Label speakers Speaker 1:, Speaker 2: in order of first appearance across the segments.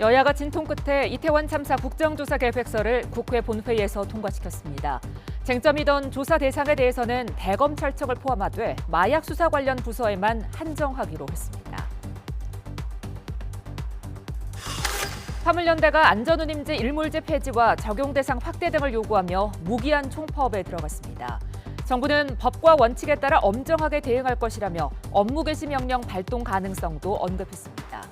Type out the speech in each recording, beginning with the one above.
Speaker 1: 여야가 진통 끝에 이태원 참사 국정조사 계획서를 국회 본회의에서 통과시켰습니다. 쟁점이던 조사 대상에 대해서는 대검찰청을 포함하되 마약 수사 관련 부서에만 한정하기로 했습니다. 화물연대가 안전운임제 일몰제 폐지와 적용 대상 확대 등을 요구하며 무기한 총파업에 들어갔습니다. 정부는 법과 원칙에 따라 엄정하게 대응할 것이라며 업무 개시 명령 발동 가능성도 언급했습니다.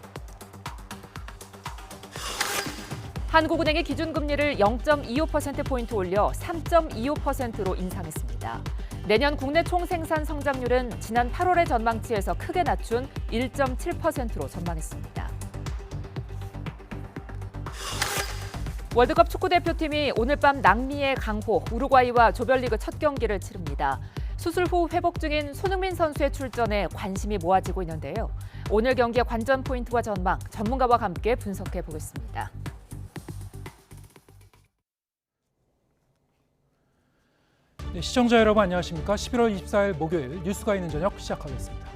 Speaker 1: 한국은행이 기준금리를 0.25%포인트 올려 3.25%로 인상했습니다. 내년 국내 총생산 성장률은 지난 8월의 전망치에서 크게 낮춘 1.7%로 전망했습니다. 월드컵 축구대표팀이 오늘 밤 남미의 강호 우루과이와 조별리그 첫 경기를 치릅니다. 수술 후 회복 중인 손흥민 선수의 출전에 관심이 모아지고 있는데요. 오늘 경기의 관전 포인트와 전망, 전문가와 함께 분석해 보겠습니다.
Speaker 2: 네, 시청자 여러분 안녕하십니까? 11월 24일 목요일 뉴스가 있는 저녁 시작하겠습니다.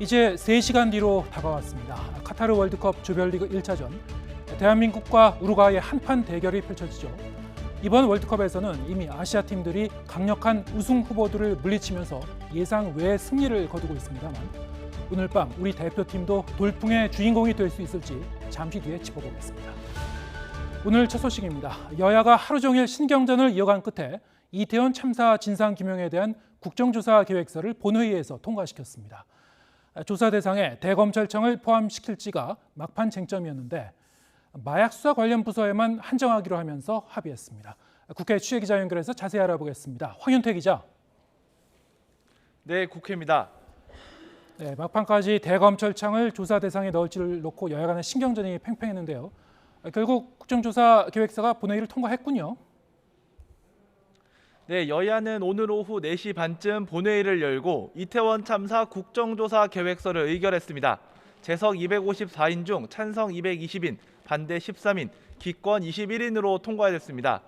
Speaker 2: 이제 3시간 뒤로 다가왔습니다. 카타르 월드컵 조별리그 1차전. 대한민국과 우루과이의 한판 대결이 펼쳐지죠. 이번 월드컵에서는 이미 아시아 팀들이 강력한 우승 후보들을 물리치면서 예상 외의 승리를 거두고 있습니다만 오늘 밤 우리 대표팀도 돌풍의 주인공이 될 수 있을지 잠시 뒤에 짚어보겠습니다. 오늘 첫 소식입니다. 여야가 하루 종일 신경전을 이어간 끝에 이태원 참사 진상규명에 대한 국정조사 계획서를 본회의에서 통과시켰습니다. 조사 대상에 대검찰청을 포함시킬지가 막판 쟁점이었는데 마약 수사 관련 부서에만 한정하기로 하면서 합의했습니다. 국회 취재기자 연결해서 자세히 알아보겠습니다. 황윤태 기자.
Speaker 3: 네, 국회입니다.
Speaker 2: 네, 막판까지 대검찰청을 조사 대상에 넣을지를 놓고 여야 간의 신경전이 팽팽했는데요. 결국 국정조사 계획서가 본회의를 통과했군요.
Speaker 3: 네, 여야는 오늘 오후 4시 반쯤 본회의를 열고 이태원 참사 국정조사 계획서를 의결했습니다. 재석 254인 중 찬성 220인, 반대 13인, 기권 21인으로 통과됐습니다.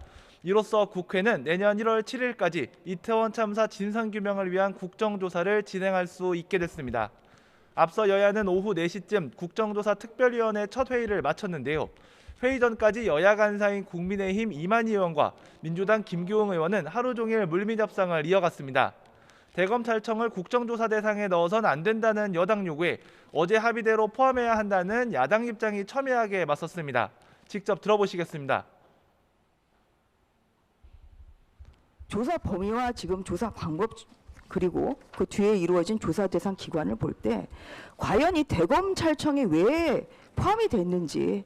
Speaker 3: 이로써 국회는 내년 1월 7일까지 이태원 참사 진상규명을 위한 국정조사를 진행할 수 있게 됐습니다. 앞서 여야는 오후 4시쯤 국정조사 특별위원회 첫 회의를 마쳤는데요. 회의 전까지 여야 간사인 국민의힘 이만희 의원과 민주당 김교웅 의원은 하루 종일 물밑 협상을 이어갔습니다. 대검찰청을 국정조사 대상에 넣어선 안 된다는 여당 요구에 어제 합의대로 포함해야 한다는 야당 입장이 첨예하게 맞섰습니다. 직접 들어보시겠습니다.
Speaker 4: 조사 범위와 지금 조사 방법 그리고 그 뒤에 이루어진 조사 대상 기관을 볼 때 과연 이 대검찰청이 왜 포함이 됐는지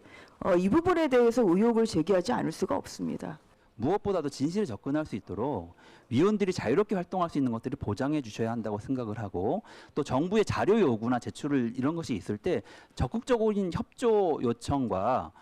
Speaker 4: 이 부분에 대해서 의혹을 제기하지 않을 수가 없습니다.
Speaker 5: 무엇보다도 진실에 접근할 수 있도록 위원들이 자유롭게 활동할 수 있는 것들을 보장해 주셔야 한다고 생각을 하고 또 정부의 자료 요구나 제출을 이런 것이 있을 때 적극적인 협조 요청과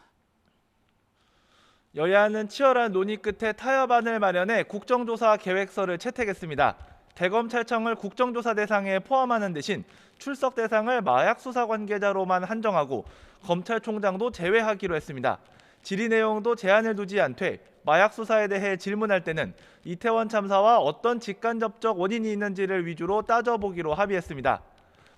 Speaker 3: 여야는 치열한 논의 끝에 타협안을 마련해 국정조사 계획서를 채택했습니다. 대검찰청을 국정조사 대상에 포함하는 대신 출석 대상을 마약 수사 관계자로만 한정하고 검찰총장도 제외하기로 했습니다. 질의 내용도 제한을 두지 않되 마약 수사에 대해 질문할 때는 이태원 참사와 어떤 직간접적 원인이 있는지를 위주로 따져보기로 합의했습니다.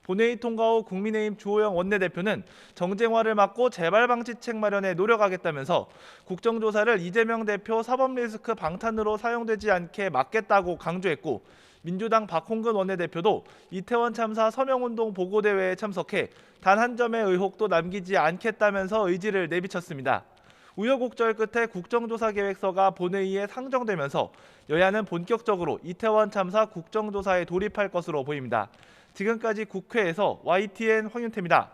Speaker 3: 본회의 통과 후 국민의힘 주호영 원내대표는 정쟁화를 막고 재발 방지책 마련에 노력하겠다면서 국정조사를 이재명 대표 사법리스크 방탄으로 사용되지 않게 막겠다고 강조했고 민주당 박홍근 원내대표도 이태원 참사 서명운동 보고대회에 참석해 단 한 점의 의혹도 남기지 않겠다면서 의지를 내비쳤습니다. 우여곡절 끝에 국정조사 계획서가 본회의에 상정되면서 여야는 본격적으로 이태원 참사 국정조사에 돌입할 것으로 보입니다. 지금까지 국회에서 YTN 황윤태입니다.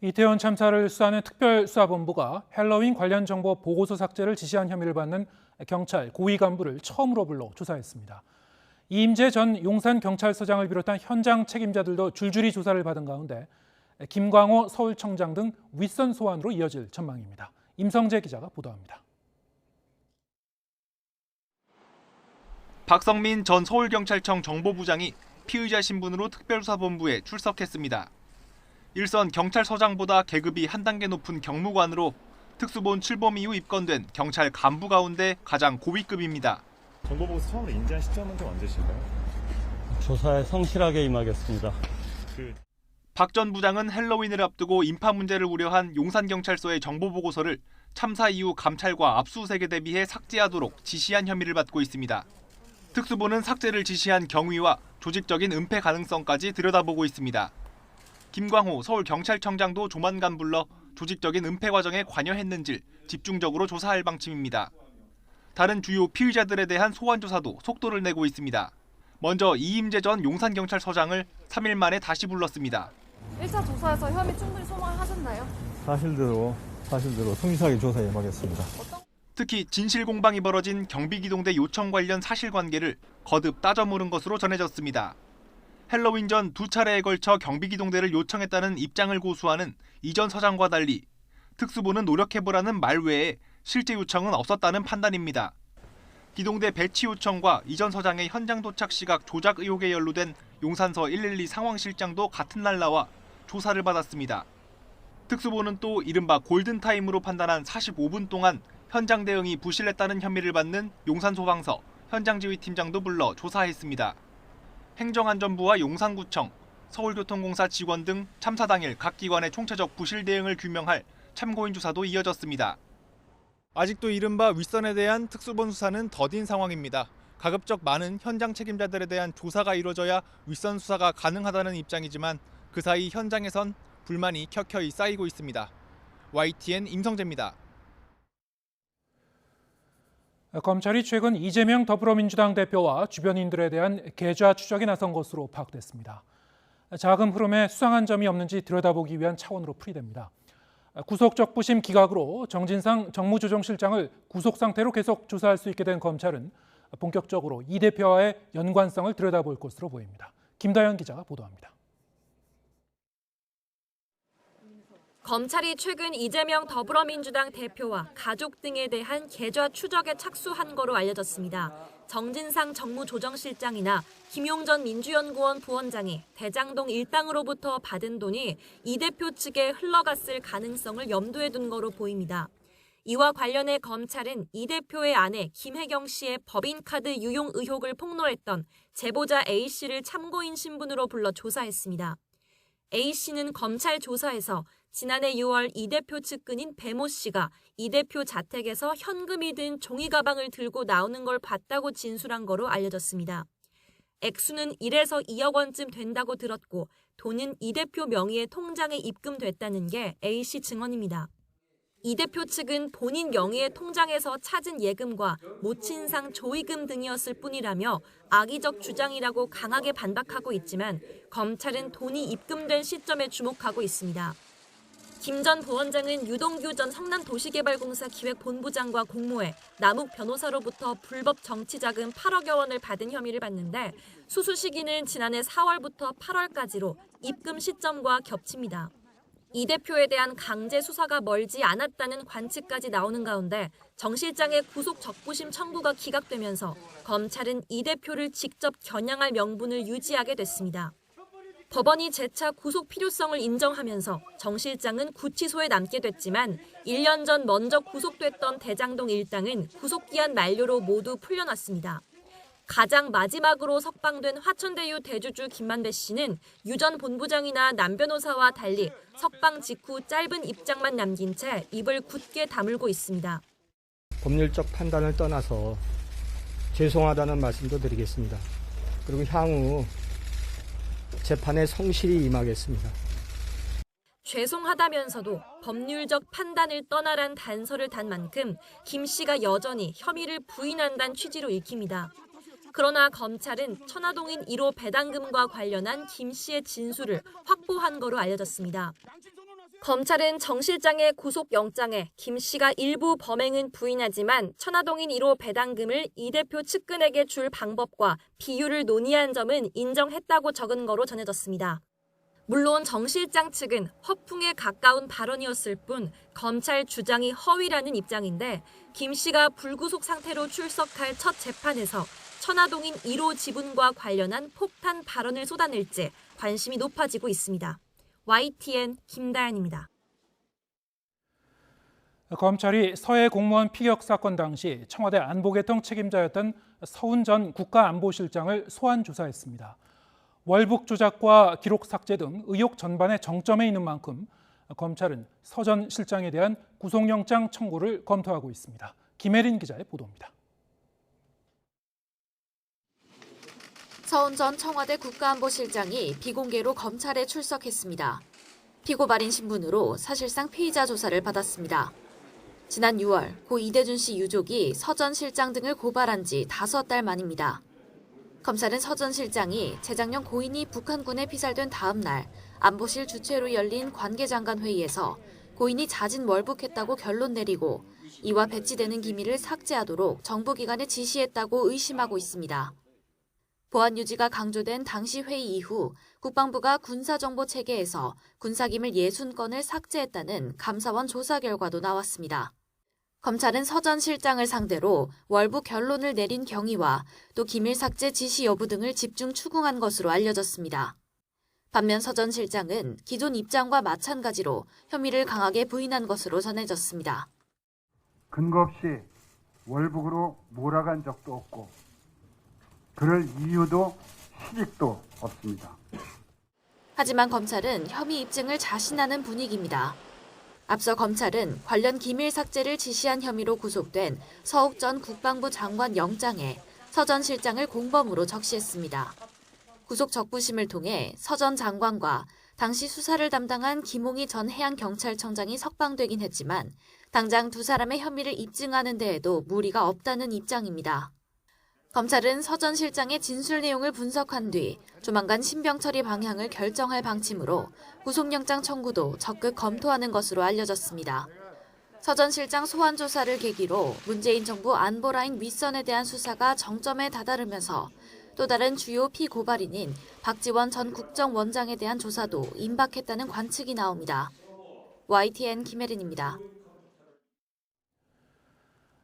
Speaker 2: 이태원 참사를 수사하는 특별수사본부가 헬로윈 관련 정보 보고서 삭제를 지시한 혐의를 받는 경찰 고위 간부를 처음으로 불러 조사했습니다. 이임재 전 용산경찰서장을 비롯한 현장 책임자들도 줄줄이 조사를 받은 가운데 김광호 서울청장 등 윗선 소환으로 이어질 전망입니다. 임성재 기자가 보도합니다.
Speaker 6: 박성민 전 서울경찰청 정보부장이 피의자 신분으로 특별수사본부에 출석했습니다. 일선 경찰서장보다 계급이 한 단계 높은 경무관으로 특수본 출범 이후 입건된 경찰 간부 가운데 가장 고위급입니다.
Speaker 7: 정보보고서 처음으로 인지한 시점은 좀 언제신가요?
Speaker 8: 조사에 성실하게 임하겠습니다.
Speaker 6: 박 전 부장은 헬로윈을 앞두고 인파 문제를 우려한 용산경찰서의 정보보고서를 참사 이후 감찰과 압수수색에 대비해 삭제하도록 지시한 혐의를 받고 있습니다. 특수부는 삭제를 지시한 경위와 조직적인 은폐 가능성까지 들여다보고 있습니다. 김광호 서울경찰청장도 조만간 불러 조직적인 은폐 과정에 관여했는지 집중적으로 조사할 방침입니다. 다른 주요 피의자들에 대한 소환 조사도 속도를 내고 있습니다. 먼저 이임재 전 용산경찰서장을 3일 만에 다시 불렀습니다.
Speaker 7: 1차 조사에서 혐의 충분히 소망하셨나요?
Speaker 8: 사실대로 성실하게 조사에 임하겠습니다.
Speaker 6: 특히 진실 공방이 벌어진 경비기동대 요청 관련 사실관계를 거듭 따져 물은 것으로 전해졌습니다. 헬로윈 전 2차례에 걸쳐 경비기동대를 요청했다는 입장을 고수하는 이 전 서장과 달리 특수부는 노력해보라는 말 외에 실제 요청은 없었다는 판단입니다. 기동대 배치 요청과 이 전 서장의 현장 도착 시각 조작 의혹에 연루된 용산서 112 상황실장도 같은 날 나와 조사를 받았습니다. 특수부는 또 이른바 골든타임으로 판단한 45분 동안 현장 대응이 부실했다는 혐의를 받는 용산소방서 현장지휘팀장도 불러 조사했습니다. 행정안전부와 용산구청, 서울교통공사 직원 등 참사 당일 각 기관의 총체적 부실 대응을 규명할 참고인 조사도 이어졌습니다. 아직도 이른바 윗선에 대한 특수본 수사는 더딘 상황입니다. 가급적 많은 현장 책임자들에 대한 조사가 이루어져야 윗선 수사가 가능하다는 입장이지만 그 사이 현장에선 불만이 켜켜이 쌓이고 있습니다. YTN 임성재입니다.
Speaker 2: 검찰이 최근 이재명 더불어민주당 대표와 주변인들에 대한 계좌 추적에 나선 것으로 파악됐습니다. 자금 흐름에 수상한 점이 없는지 들여다보기 위한 차원으로 풀이됩니다. 구속적부심 기각으로 정진상 정무조정실장을 구속 상태로 계속 조사할 수 있게 된 검찰은 본격적으로 이 대표와의 연관성을 들여다볼 것으로 보입니다. 김다현 기자가 보도합니다.
Speaker 9: 검찰이 최근 이재명 더불어민주당 대표와 가족 등에 대한 계좌 추적에 착수한 거로 알려졌습니다. 정진상 정무조정실장이나 김용전 민주연구원 부원장이 대장동 일당으로부터 받은 돈이 이 대표 측에 흘러갔을 가능성을 염두에 둔 거로 보입니다. 이와 관련해 검찰은 이 대표의 아내 김혜경 씨의 법인카드 유용 의혹을 폭로했던 제보자 A씨를 참고인 신분으로 불러 조사했습니다. A씨는 검찰 조사에서 지난해 6월 이 대표 측근인 배모 씨가 이 대표 자택에서 현금이 든 종이 가방을 들고 나오는 걸 봤다고 진술한 거로 알려졌습니다. 액수는 1에서 2억 원쯤 된다고 들었고 돈은 이 대표 명의의 통장에 입금됐다는 게 A씨 증언입니다. 이 대표 측은 본인 명의의 통장에서 찾은 예금과 모친상 조의금 등이었을 뿐이라며 악의적 주장이라고 강하게 반박하고 있지만 검찰은 돈이 입금된 시점에 주목하고 있습니다. 김 전 부원장은 유동규 전 성남도시개발공사 기획본부장과 공모해 남욱 변호사로부터 불법 정치자금 8억여 원을 받은 혐의를 받는데 수수 시기는 지난해 4월부터 8월까지로 입금 시점과 겹칩니다. 이 대표에 대한 강제 수사가 멀지 않았다는 관측까지 나오는 가운데 정 실장의 구속 적부심 청구가 기각되면서 검찰은 이 대표를 직접 겨냥할 명분을 유지하게 됐습니다. 법원이 재차 구속 필요성을 인정하면서 정 실장은 구치소에 남게 됐지만 1년 전 먼저 구속됐던 대장동 일당은 구속기한 만료로 모두 풀려났습니다. 가장 마지막으로 석방된 화천대유 대주주 김만배 씨는 유 전 본부장이나 남 변호사와 달리 석방 직후 짧은 입장만 남긴 채 입을 굳게 다물고 있습니다.
Speaker 10: 법률적 판단을 떠나서 죄송하다는 말씀도 드리겠습니다. 그리고 향후 재판에 성실히 임하겠습니다.
Speaker 9: 죄송하다면서도 법률적 판단을 떠나란 단서를 단 만큼 김 씨가 여전히 혐의를 부인한다는 취지로 읽힙니다. 그러나 검찰은 천화동인 1호 배당금과 관련한 김 씨의 진술을 확보한 거로 알려졌습니다. 검찰은 정 실장의 구속영장에 김 씨가 일부 범행은 부인하지만 천화동인 1호 배당금을 이 대표 측근에게 줄 방법과 비율을 논의한 점은 인정했다고 적은 거로 전해졌습니다. 물론 정 실장 측은 허풍에 가까운 발언이었을 뿐 검찰 주장이 허위라는 입장인데 김 씨가 불구속 상태로 출석할 첫 재판에서 천화동인 1호 지분과 관련한 폭탄 발언을 쏟아낼지 관심이 높아지고 있습니다. YTN 김다연입니다.
Speaker 2: 검찰이 서해 공무원 피격 사건 당시 청와대 안보개통 책임자였던 서훈 전 국가안보실장을 소환 조사했습니다. 월북 조작과 기록 삭제 등 의혹 전반의 정점에 있는 만큼 검찰은 서 전 실장에 대한 구속영장 청구를 검토하고 있습니다. 김혜린 기자의 보도입니다.
Speaker 9: 서훈 전 청와대 국가안보실장이 비공개로 검찰에 출석했습니다. 피고 발인 신분으로 사실상 피의자 조사를 받았습니다. 지난 6월 고 이대준 씨 유족이 서 전 실장 등을 고발한 지 5달 만입니다. 검찰은 서 전 실장이 재작년 고인이 북한군에 피살된 다음 날 안보실 주최로 열린 관계장관 회의에서 고인이 자진 월북했다고 결론 내리고 이와 배치되는 기밀을 삭제하도록 정부기관에 지시했다고 의심하고 있습니다. 보안 유지가 강조된 당시 회의 이후 국방부가 군사정보 체계에서 군사기밀 60건을 삭제했다는 감사원 조사 결과도 나왔습니다. 검찰은 서 전 실장을 상대로 월북 결론을 내린 경위와 또 기밀 삭제 지시 여부 등을 집중 추궁한 것으로 알려졌습니다. 반면 서 전 실장은 기존 입장과 마찬가지로 혐의를 강하게 부인한 것으로 전해졌습니다.
Speaker 11: 근거 없이 월북으로 몰아간 적도 없고 그럴 이유도 시직도 없습니다.
Speaker 9: 하지만 검찰은 혐의 입증을 자신하는 분위기입니다. 앞서 검찰은 관련 기밀 삭제를 지시한 혐의로 구속된 서욱 전 국방부 장관 영장에 서 전 실장을 공범으로 적시했습니다. 구속 적부심을 통해 서 전 장관과 당시 수사를 담당한 김홍희 전 해양경찰청장이 석방되긴 했지만 당장 두 사람의 혐의를 입증하는 데에도 무리가 없다는 입장입니다. 검찰은 서 전 실장의 진술 내용을 분석한 뒤 조만간 신병 처리 방향을 결정할 방침으로 구속영장 청구도 적극 검토하는 것으로 알려졌습니다. 서 전 실장 소환 조사를 계기로 문재인 정부 안보라인 윗선에 대한 수사가 정점에 다다르면서 또 다른 주요 피고발인인 박지원 전 국정원장에 대한 조사도 임박했다는 관측이 나옵니다. YTN 김혜린입니다.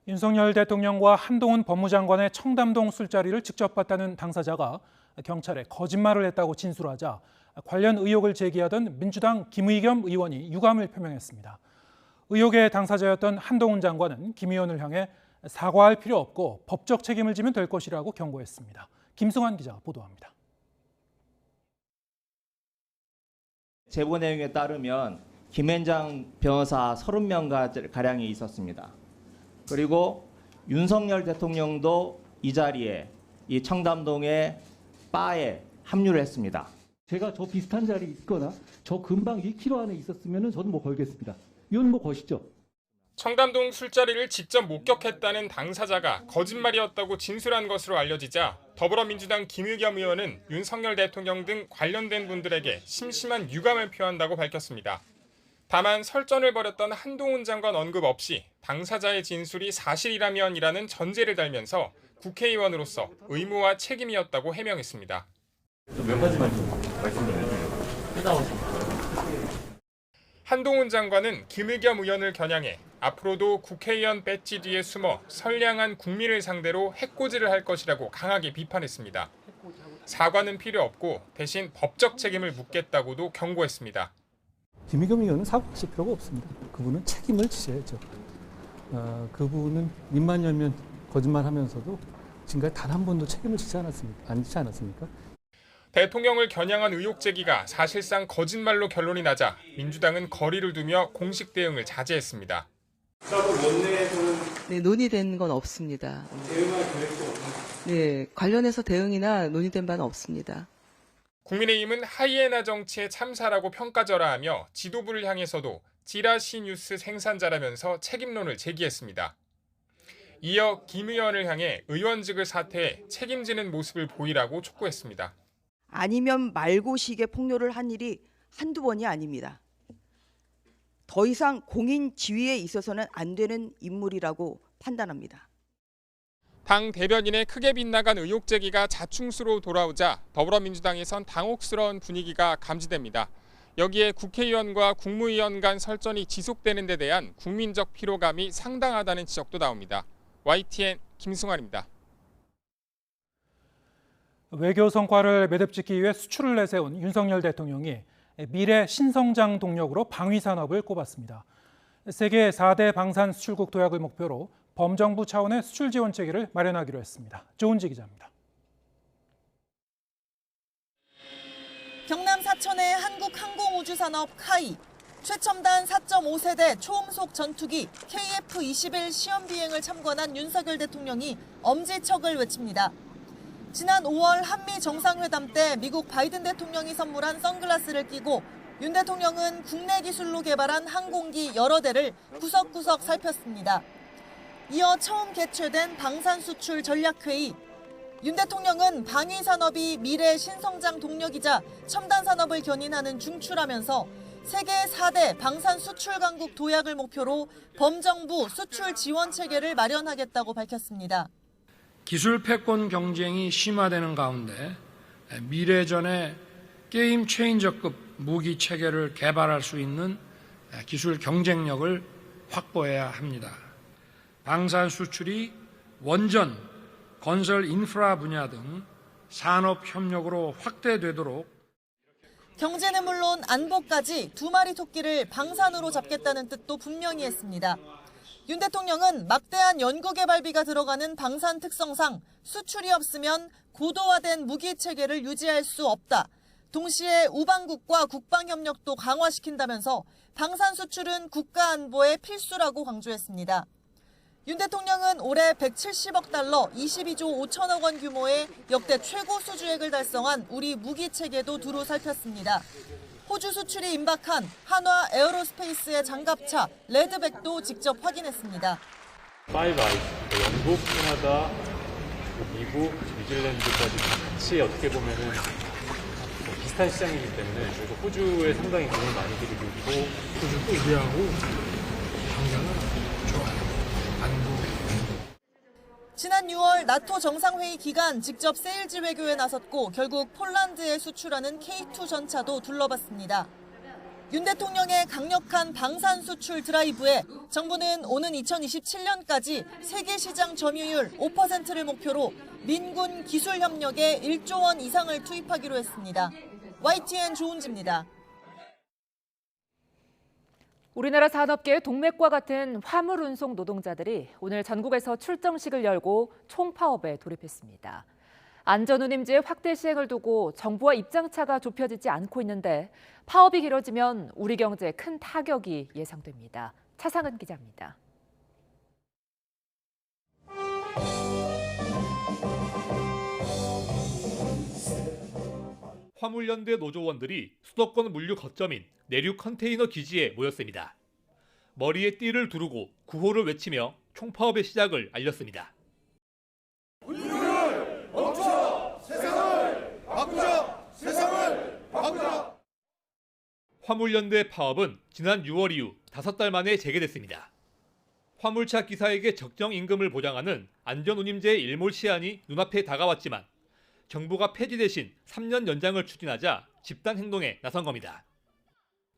Speaker 2: 윤석열 대통령과 한동훈 법무장관의 청담동 술자리를 직접 봤다는 당사자가 경찰에 거짓말을 했다고 진술하자 관련 의혹을 제기하던 민주당 김의겸 의원이 유감을 표명했습니다. 의혹의 당사자였던 한동훈 장관은 김 의원을 향해 사과할 필요 없고 법적 책임을 지면 될 것이라고 경고했습니다. 김승환 기자가 보도합니다.
Speaker 12: 제보 내용에 따르면 김앤장 변호사 30명가량이 있었습니다. 그리고 윤석열 대통령도 이 자리에 이 청담동의 바에 합류를 했습니다.
Speaker 13: 제가 저 비슷한 자리에 있거나 저 근방 2km 안에 있었으면 저는 뭐 걸겠습니다. 이건 뭐 거시죠.
Speaker 14: 청담동 술자리를 직접 목격했다는 당사자가 거짓말이었다고 진술한 것으로 알려지자 더불어민주당 김의겸 의원은 윤석열 대통령 등 관련된 분들에게 심심한 유감을 표한다고 밝혔습니다. 다만 설전을 벌였던 한동훈 장관 언급 없이 당사자의 진술이 사실이라면이라는 전제를 달면서 국회의원으로서 의무와 책임이었다고 해명했습니다.
Speaker 15: 몇 가지만 좀 말씀을 해주세요.
Speaker 14: 한동훈 장관은 김의겸 의원을 겨냥해 앞으로도 국회의원 배지 뒤에 숨어 선량한 국민을 상대로 해코지를 할 것이라고 강하게 비판했습니다. 사과는 필요 없고 대신 법적 책임을 묻겠다고도 경고했습니다.
Speaker 13: 김의겸 의원은 사과하실 필요가 없습니다. 그분은 책임을 지셔야죠. 그분은 입만 열면 거짓말하면서도 지금까지 단 한 번도 책임을 지지 않았습니까?
Speaker 14: 대통령을 겨냥한 의혹 제기가 사실상 거짓말로 결론이 나자 민주당은 거리를 두며 공식 대응을 자제했습니다.
Speaker 16: 네, 논의된 건 없습니다.
Speaker 15: 대응할 계획도 없습니다.
Speaker 16: 네, 관련해서 대응이나 논의된 바는 없습니다.
Speaker 14: 국민의힘은 하이에나 정치의 참사라고 평가절하하며 지도부를 향해서도 찌라시 뉴스 생산자라면서 책임론을 제기했습니다. 이어 김 의원을 향해 의원직을 사퇴해 책임지는 모습을 보이라고 촉구했습니다.
Speaker 17: 아니면 말고식의 폭로를 한 일이 한두 번이 아닙니다. 더 이상 공인 지위에 있어서는 안 되는 인물이라고 판단합니다.
Speaker 14: 당 대변인의 크게 빗나간 의혹 제기가 자충수로 돌아오자 더불어민주당에선 당혹스러운 분위기가 감지됩니다. 여기에 국회의원과 국무위원 간 설전이 지속되는 데 대한 국민적 피로감이 상당하다는 지적도 나옵니다. YTN 김승환입니다.
Speaker 2: 외교 성과를 매듭짓기 위해 수출을 내세운 윤석열 대통령이 미래 신성장 동력으로 방위산업을 꼽았습니다. 세계 4대 방산 수출국 도약을 목표로 범정부 차원의 수출 지원 체계를 마련하기로 했습니다. 조은지 기자입니다.
Speaker 18: 하천의 한국항공우주산업 카이, 최첨단 4.5세대 초음속 전투기 KF-21 시험 비행을 참관한 윤석열 대통령이 엄지척을 외칩니다. 지난 5월 한미 정상회담 때 미국 바이든 대통령이 선물한 선글라스를 끼고 윤 대통령은 국내 기술로 개발한 항공기 여러 대를 구석구석 살폈습니다. 이어 처음 개최된 방산수출 전략회의. 윤 대통령은 방위산업이 미래 신성장 동력이자 첨단 산업을 견인하는 중추라면서 세계 4대 방산수출 강국 도약을 목표로 범정부 수출 지원 체계를 마련하겠다고 밝혔습니다.
Speaker 19: 기술 패권 경쟁이 심화되는 가운데 미래전의 게임 체인저급 무기 체계를 개발할 수 있는 기술 경쟁력을 확보해야 합니다. 방산 수출이 원전, 건설 인프라 분야 등 산업 협력으로 확대되도록
Speaker 18: 경제는 물론 안보까지 두 마리 토끼를 방산으로 잡겠다는 뜻도 분명히 했습니다. 윤 대통령은 막대한 연구개발비가 들어가는 방산 특성상 수출이 없으면 고도화된 무기 체계를 유지할 수 없다. 동시에 우방국과 국방협력도 강화시킨다면서 방산 수출은 국가 안보에 필수라고 강조했습니다. 윤 대통령은 올해 170억 달러, 22조 5천억 원 규모의 역대 최고 수주액을 달성한 우리 무기 체계도 두루 살폈습니다. 호주 수출이 임박한 한화 에어로스페이스의 장갑차 레드백도 직접 확인했습니다.
Speaker 15: 파이브 아이스, 영국, 캐나다, 미국, 뉴질랜드까지 같이 어떻게 보면은 비슷한 시장이기 때문에 그리고 호주에 상당히 돈을 많이 들이고 있고 호주도 우리하고 당장은 좋아요.
Speaker 18: 지난 6월 나토 정상회의 기간 직접 세일즈 외교에 나섰고 결국 폴란드에 수출하는 K2 전차도 둘러봤습니다. 윤 대통령의 강력한 방산 수출 드라이브에 정부는 오는 2027년까지 세계 시장 점유율 5%를 목표로 민군 기술 협력에 1조 원 이상을 투입하기로 했습니다. YTN 조은지입니다.
Speaker 1: 우리나라 산업계의 동맥과 같은 화물 운송 노동자들이 오늘 전국에서 출정식을 열고 총파업에 돌입했습니다. 안전운임제 확대 시행을 두고 정부와 입장차가 좁혀지지 않고 있는데 파업이 길어지면 우리 경제에 큰 타격이 예상됩니다. 차상은 기자입니다.
Speaker 20: 화물연대 노조원들이 수도권 물류 거점인 내륙 컨테이너 기지에 모였습니다. 머리에 띠를 두르고 구호를 외치며 총파업의 시작을 알렸습니다.
Speaker 21: 물류를 멈춰! 세상을 바꾸자! 세상을 바꾸자!
Speaker 20: 화물연대 파업은 지난 6월 이후 5달 만에 재개됐습니다. 화물차 기사에게 적정 임금을 보장하는 안전운임제의 일몰 시한이 눈앞에 다가왔지만 정부가 폐지 대신 3년 연장을 추진하자 집단 행동에 나선 겁니다.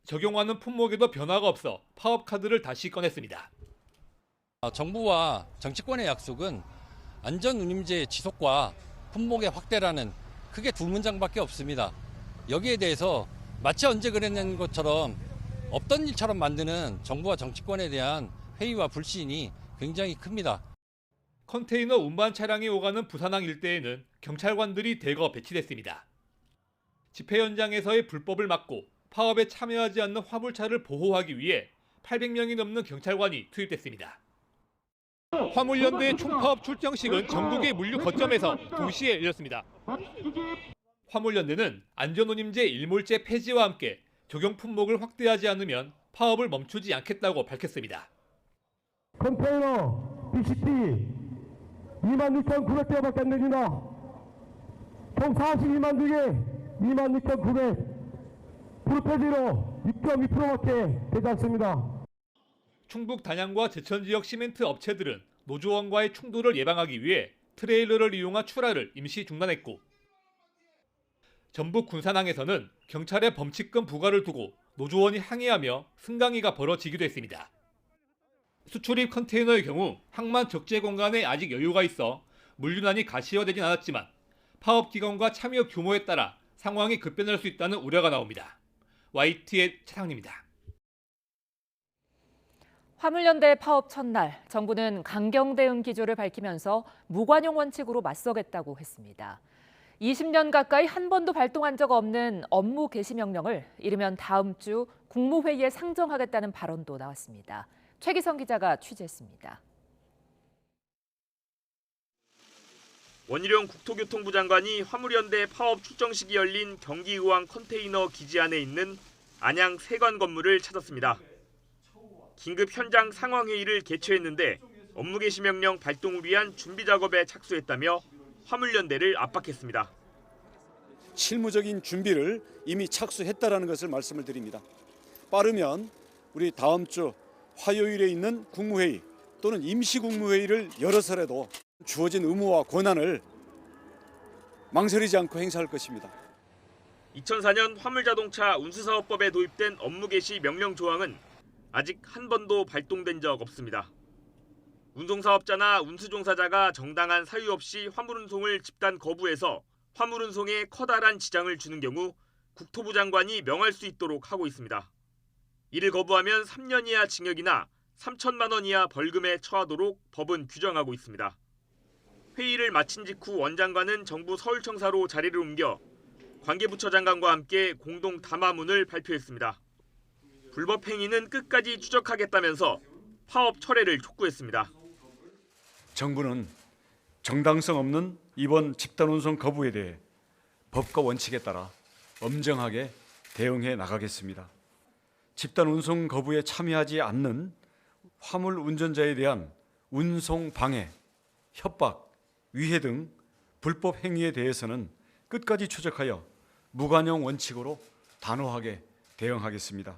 Speaker 20: 적용하는 품목에도 변화가 없어 파업 카드를 다시 꺼냈습니다.
Speaker 22: 정부와 정치권의 약속은 안전운임제 지속과 품목의 확대라는 크게 두 문장밖에 없습니다. 여기에 대해서 마치 언제 그랬는 것처럼 없던 일처럼 만드는 정부와 정치권에 대한 회의와 불신이 굉장히 큽니다.
Speaker 20: 컨테이너 운반 차량이 오가는 부산항 일대에는 경찰관들이 대거 배치됐습니다. 집회 현장에서의 불법을 막고 파업에 참여하지 않는 화물차를 보호하기 위해 800명이 넘는 경찰관이 투입됐습니다. 화물연대의 총파업 출정식은 전국의 물류 거점에서 동시에 열렸습니다. 화물연대는 안전운임제 일몰제 폐지와 함께 적용 품목을 확대하지 않으면 파업을 멈추지 않겠다고 밝혔습니다.
Speaker 21: 컨테이너 BCP 26,900대밖에 안 됩니다. 총 42만 두개 26,900 프로페지로 6.2%밖에 되지 않습니다.
Speaker 20: 충북 단양과 제천 지역 시멘트 업체들은 노조원과의 충돌을 예방하기 위해 트레일러를 이용한 출하를 임시 중단했고 전북 군산항에서는 경찰의 범칙금 부과를 두고 노조원이 항의하며 승강이가 벌어지기도 했습니다. 수출입 컨테이너의 경우 항만 적재 공간에 아직 여유가 있어 물류난이 가시화되진 않았지만 파업 기간과 참여 규모에 따라 상황이 급변할 수 있다는 우려가 나옵니다. YTN 차상입니다.
Speaker 1: 화물연대 파업 첫날, 정부는 강경 대응 기조를 밝히면서 무관용 원칙으로 맞서겠다고 했습니다. 20년 가까이 한 번도 발동한 적 없는 업무 개시 명령을 이르면 다음 주 국무회의에 상정하겠다는 발언도 나왔습니다. 최기성 기자가 취재했습니다.
Speaker 4: 원희룡 국토교통부 장관이 화물연대 파업 출정식이 열린 경기의왕 컨테이너 기지 안에 있는 안양 세관 건물을 찾았습니다. 긴급 현장 상황회의를 개최했는데 업무 개시 명령 발동을 위한 준비 작업에 착수했다며 화물연대를 압박했습니다.
Speaker 5: 실무적인 준비를 이미 착수했다라는 것을 말씀을 드립니다. 빠르면 우리 다음 주 화요일에 있는 국무회의 또는 임시국무회의를 열어서라도 주어진 의무와 권한을 망설이지 않고 행사할 것입니다.
Speaker 4: 2004년 화물자동차 운수사업법에 도입된 업무 개시 명령 조항은 아직 한 번도 발동된 적 없습니다. 운송사업자나 운수종사자가 정당한 사유 없이 화물운송을 집단 거부해서 화물운송에 커다란 지장을 주는 경우 국토부 장관이 명할 수 있도록 하고 있습니다. 이를 거부하면 3년 이하 징역이나 3천만 원 이하 벌금에 처하도록 법은 규정하고 있습니다. 회의를 마친 직후 원 장관은 정부 서울청사로 자리를 옮겨 관계부처 장관과 함께 공동 담화문을 발표했습니다. 불법 행위는 끝까지 추적하겠다면서 파업 철회를 촉구했습니다.
Speaker 5: 정부는 정당성 없는 이번 집단운송 거부에 대해 법과 원칙에 따라 엄정하게 대응해 나가겠습니다. 집단운송 거부에 참여하지 않는 화물 운전자에 대한 운송 방해, 협박, 위해 등 불법 행위에 대해서는 끝까지 추적하여 무관용 원칙으로 단호하게 대응하겠습니다.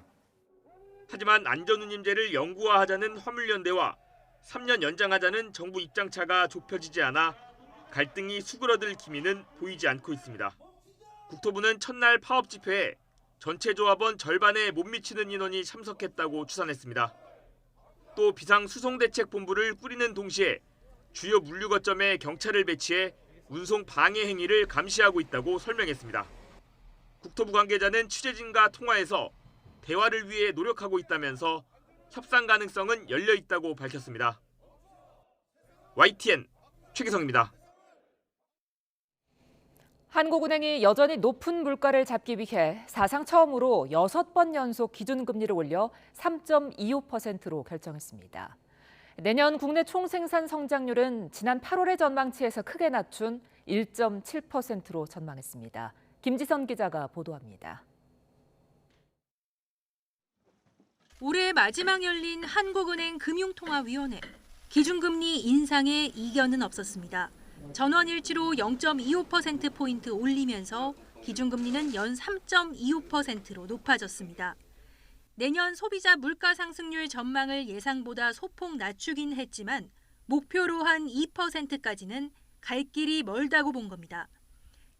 Speaker 4: 하지만 안전운임제를 영구화하자는 화물연대와 3년 연장하자는 정부 입장차가 좁혀지지 않아 갈등이 수그러들 기미는 보이지 않고 있습니다. 국토부는 첫날 파업 집회에 전체 조합원 절반에 못 미치는 인원이 참석했다고 추산했습니다. 또 비상수송대책본부를 꾸리는 동시에 주요 물류 거점에 경찰을 배치해 운송 방해 행위를 감시하고 있다고 설명했습니다. 국토부 관계자는 취재진과 통화에서 대화를 위해 노력하고 있다면서 협상 가능성은 열려 있다고 밝혔습니다. YTN 최기성입니다.
Speaker 1: 한국은행이 여전히 높은 물가를 잡기 위해 사상 처음으로 6번 연속 기준금리를 올려 3.25%로 결정했습니다. 내년 국내 총생산 성장률은 지난 8월의 전망치에서 크게 낮춘 1.7%로 전망했습니다. 김지선 기자가 보도합니다.
Speaker 23: 올해 마지막 열린 한국은행 금융통화위원회. 기준금리 인상에 이견은 없었습니다. 전원일치로 0.25%포인트 올리면서 기준금리는 연 3.25%로 높아졌습니다. 내년 소비자 물가 상승률 전망을 예상보다 소폭 낮추긴 했지만 목표로 한 2%까지는 갈 길이 멀다고 본 겁니다.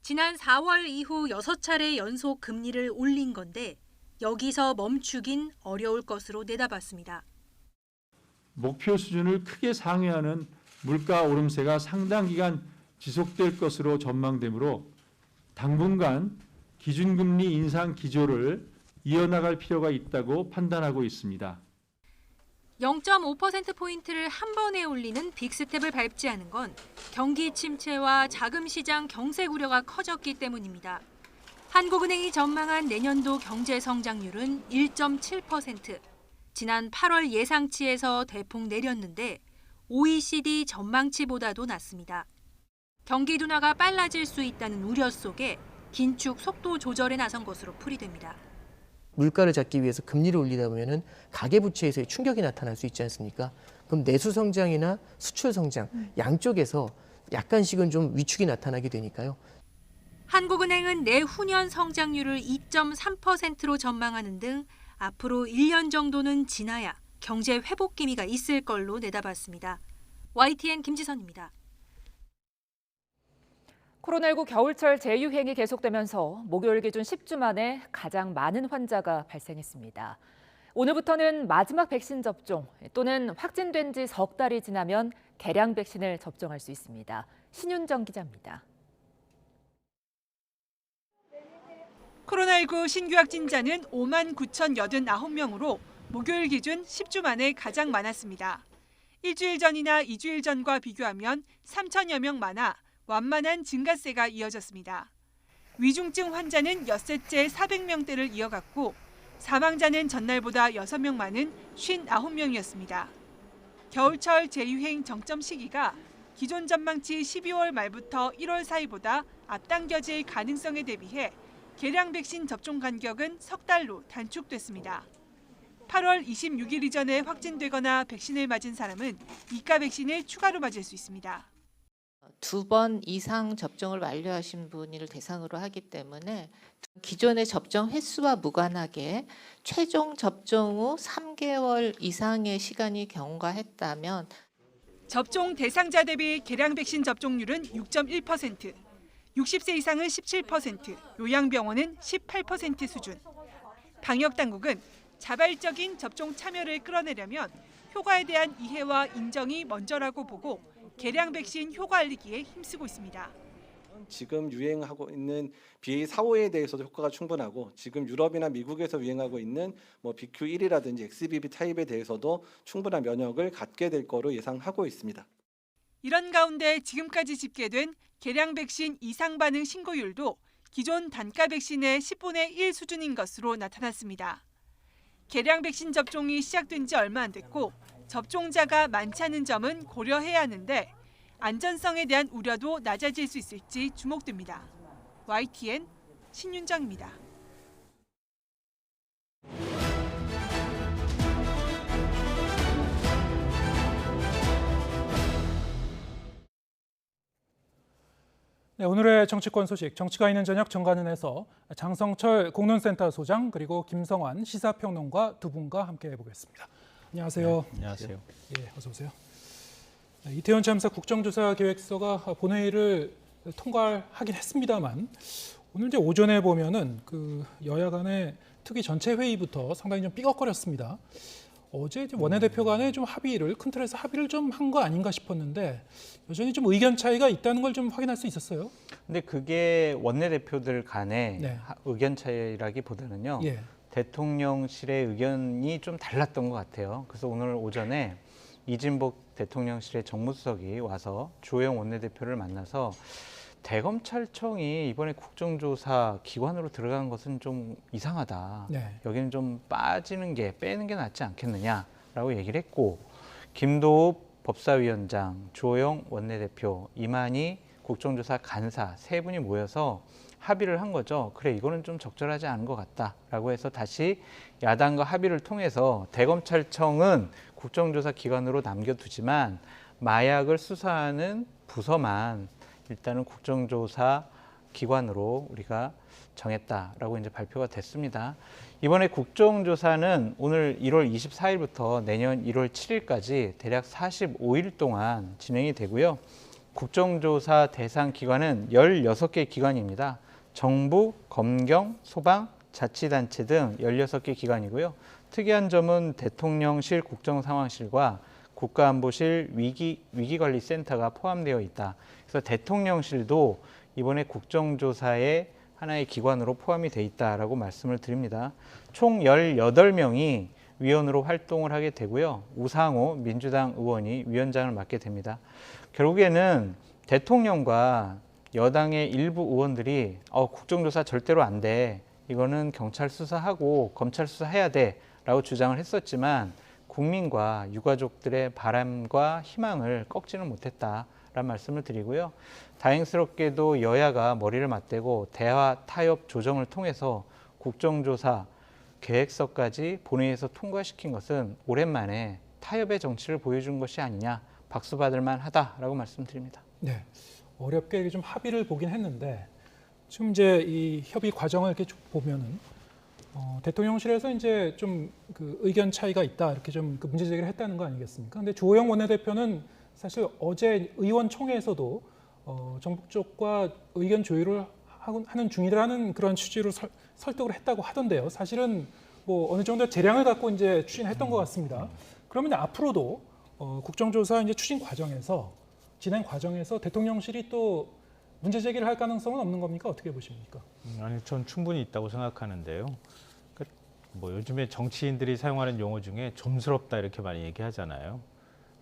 Speaker 23: 지난 4월 이후 6차례 연속 금리를 올린 건데 여기서 멈추긴 어려울 것으로 내다봤습니다.
Speaker 24: 목표 수준을 크게 상회하는 물가 오름세가 상당 기간 지속될 것으로 전망되므로 당분간 기준금리 인상 기조를 이어나갈 필요가 있다고 판단하고 있습니다.
Speaker 23: 0.5%포인트를 한 번에 올리는 빅스텝을 밟지 않은 건 경기 침체와 자금시장 경색 우려가 커졌기 때문입니다. 한국은행이 전망한 내년도 경제 성장률은 1.7%. 지난 8월 예상치에서 대폭 내렸는데 OECD 전망치보다도 낮습니다. 경기 둔화가 빨라질 수 있다는 우려 속에 긴축 속도 조절에 나선 것으로 풀이됩니다.
Speaker 25: 물가를 잡기 위해서 금리를 올리다 보면은 가계부채에서의 충격이 나타날 수 있지 않습니까? 그럼 내수 성장이나 수출 성장 양쪽에서 약간씩은 좀 위축이 나타나게 되니까요.
Speaker 23: 한국은행은 내후년 성장률을 2.3%로 전망하는 등 앞으로 1년 정도는 지나야 경제 회복 기미가 있을 걸로 내다봤습니다. YTN 김지선입니다.
Speaker 1: 코로나19 겨울철 재유행이 계속되면서 목요일 기준 10주 만에 가장 많은 환자가 발생했습니다. 오늘부터는 마지막 백신 접종 또는 확진된 지 석 달이 지나면 개량 백신을 접종할 수 있습니다. 신윤정 기자입니다.
Speaker 26: 코로나19 신규 확진자는 5만 9,089명으로 목요일 기준 10주 만에 가장 많았습니다. 일주일 전이나 2주일 전과 비교하면 3천여 명 많아 완만한 증가세가 이어졌습니다. 위중증 환자는 엿새째 400명대를 이어갔고 사망자는 전날보다 6명 많은 59명이었습니다. 겨울철 재유행 정점 시기가 기존 전망치 12월 말부터 1월 사이보다 앞당겨질 가능성에 대비해 개량 백신 접종 간격은 석 달로 단축됐습니다. 8월 26일 이전에 확진되거나 백신을 맞은 사람은 2가 백신을 추가로 맞을 수 있습니다.
Speaker 3: 2번 이상 접종을 완료하신 분을 대상으로 하기 때문에 기존의 접종 횟수와 무관하게 최종 접종 후 3개월 이상의 시간이 경과했다면
Speaker 26: 접종 대상자 대비 개량 백신 접종률은 6.1%, 60세 이상은 17%, 요양병원은 18% 수준. 방역당국은 자발적인 접종 참여를 끌어내려면 효과에 대한 이해와 인정이 먼저라고 보고 개량 백신 효과 알리기에 힘쓰고 있습니다.
Speaker 6: 지금 유행하고 있는 BA.4,5에 대해서도 효과가 충분하고 지금 유럽이나 미국에서 유행하고 있는 BQ.1이라든지 XBB 타입에 대해서도 충분한 면역을 갖게 될 거로 예상하고 있습니다.
Speaker 26: 이런 가운데 지금까지 집계된 개량 백신 이상 반응 신고율도 기존 단가 백신의 10분의 1 수준인 것으로 나타났습니다. 개량 백신 접종이 시작된 지 얼마 안 됐고 접종자가 많지 않은 점은 고려해야 하는데 안전성에 대한 우려도 낮아질 수 있을지 주목됩니다. YTN 신윤정입니다.
Speaker 2: 네, 오늘의 정치권 소식, 정치가 있는 저녁 정관은에서 장성철 공론센터 소장 그리고 김성환 시사평론가 두 분과 함께 해보겠습니다. 안녕하세요.
Speaker 7: 네, 안녕하세요.
Speaker 2: 예, 어서 오세요. 이태원 참사 국정조사 계획서가 본회의를 통과하긴 했습니다만 오늘 이제 오전에 보면은 그 여야 간의 특위 전체 회의부터 상당히 좀 삐걱거렸습니다. 어제 원내대표 간에 좀 합의를 큰 틀에서 합의를 좀 한 거 아닌가 싶었는데 여전히 좀 의견 차이가 있다는 걸 좀 확인할 수 있었어요.
Speaker 7: 근데 그게 원내대표들 간의
Speaker 2: 네.
Speaker 7: 의견 차이라기보다는요.
Speaker 2: 예.
Speaker 7: 대통령실의 의견이 좀 달랐던 것 같아요. 그래서 오늘 오전에 이진복 대통령실의 정무수석이 와서 주호영 원내대표를 만나서 대검찰청이 이번에 국정조사 기관으로 들어간 것은 좀 이상하다.
Speaker 2: 네.
Speaker 7: 여기는 좀 빼는 게 낫지 않겠느냐라고 얘기를 했고 김도읍 법사위원장, 주호영 원내대표, 이만희 국정조사 간사 세 분이 모여서 합의를 한 거죠. 그래, 이거는 좀 적절하지 않은 것 같다라고 해서 다시 야당과 합의를 통해서 대검찰청은 국정조사 기관으로 남겨두지만 마약을 수사하는 부서만 일단은 국정조사 기관으로 우리가 정했다라고 이제 발표가 됐습니다. 이번에 국정조사는 오늘 1월 24일부터 내년 1월 7일까지 대략 45일 동안 진행이 되고요. 국정조사 대상 기관은 16개 기관입니다. 정부, 검경, 소방, 자치단체 등 16개 기관이고요. 특이한 점은 대통령실 국정상황실과 국가안보실 위기관리센터가 포함되어 있다. 그래서 대통령실도 이번에 국정조사의 하나의 기관으로 포함이 돼 있다라고 말씀을 드립니다. 총 18명이 위원으로 활동을 하게 되고요. 우상호 민주당 의원이 위원장을 맡게 됩니다. 결국에는 대통령과 여당의 일부 의원들이 국정조사 절대로 안 돼. 이거는 경찰 수사하고 검찰 수사해야 돼. 라고 주장을 했었지만 국민과 유가족들의 바람과 희망을 꺾지는 못했다라는 말씀을 드리고요. 다행스럽게도 여야가 머리를 맞대고 대화, 타협, 조정을 통해서 국정조사 계획서까지 본회의에서 통과시킨 것은 오랜만에 타협의 정치를 보여준 것이 아니냐, 박수 받을 만하다라고 말씀드립니다.
Speaker 2: 네, 어렵게 좀 합의를 보긴 했는데 지금 이제 이 협의 과정을 이렇게 쭉 보면은 대통령실에서 이제 좀 그 의견 차이가 있다 이렇게 좀 그 문제 제기를 했다는 거 아니겠습니까? 근데 주호영 원내대표는 사실 어제 의원총회에서도 정부 쪽과 의견 조율을 하는 중이라는 그런 취지로 설득을 했다고 하던데요. 사실은 뭐 어느 정도 재량을 갖고 이제 추진했던 것 같습니다. 그러면 앞으로도 국정조사 이제 추진 과정에서 진행 과정에서 대통령실이 또 문제 제기를 할 가능성은 없는 겁니까? 어떻게 보십니까?
Speaker 8: 아니, 전 충분히 있다고 생각하는데요. 그러니까 뭐 요즘에 정치인들이 사용하는 용어 중에 좀스럽다 이렇게 많이 얘기하잖아요.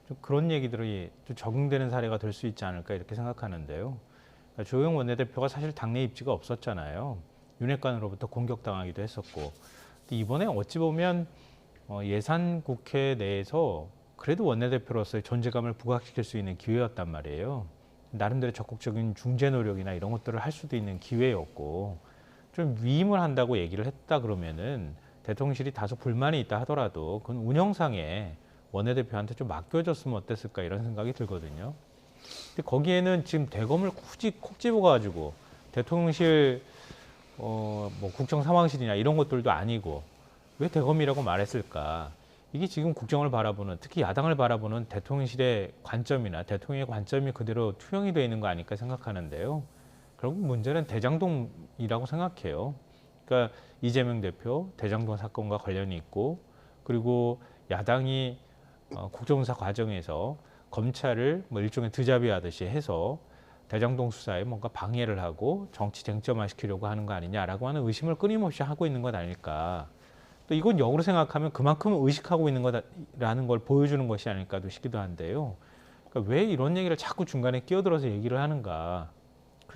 Speaker 8: 좀 그런 얘기들이 좀 적응되는 사례가 될 수 있지 않을까 이렇게 생각하는데요. 그러니까 조영 원내대표가 사실 당내 입지가 없었잖아요. 윤핵관으로부터 공격당하기도 했었고. 근데 이번에 어찌 보면 예산국회 내에서 그래도 원내대표로서의 존재감을 부각시킬 수 있는 기회였단 말이에요. 나름대로 적극적인 중재 노력이나 이런 것들을 할 수도 있는 기회였고, 좀 위임을 한다고 얘기를 했다 그러면은 대통령실이 다소 불만이 있다 하더라도 그건 운영상에 원내대표한테 좀 맡겨줬으면 어땠을까 이런 생각이 들거든요. 근데 거기에는 지금 대검을 굳이 콕 집어가지고 대통령실 뭐 국정상황실이나 이런 것들도 아니고 왜 대검이라고 말했을까? 이게 지금 국정을 바라보는, 특히 야당을 바라보는 대통령실의 관점이나 대통령의 관점이 그대로 투영이 되어 있는 거 아닐까 생각하는데요. 결국 문제는 대장동이라고 생각해요. 그러니까 이재명 대표 대장동 사건과 관련이 있고, 그리고 야당이 국정조사 과정에서 검찰을 뭐 일종의 드자비하듯이 해서 대장동 수사에 뭔가 방해를 하고 정치 쟁점화시키려고 하는 거 아니냐라고 하는 의심을 끊임없이 하고 있는 것 아닐까. 또 이건 역으로 생각하면 그만큼 의식하고 있는 거라는 걸 보여주는 것이 아닐까도 싶기도 한데요. 그러니까 왜 이런 얘기를 자꾸 중간에 끼어들어서 얘기를 하는가.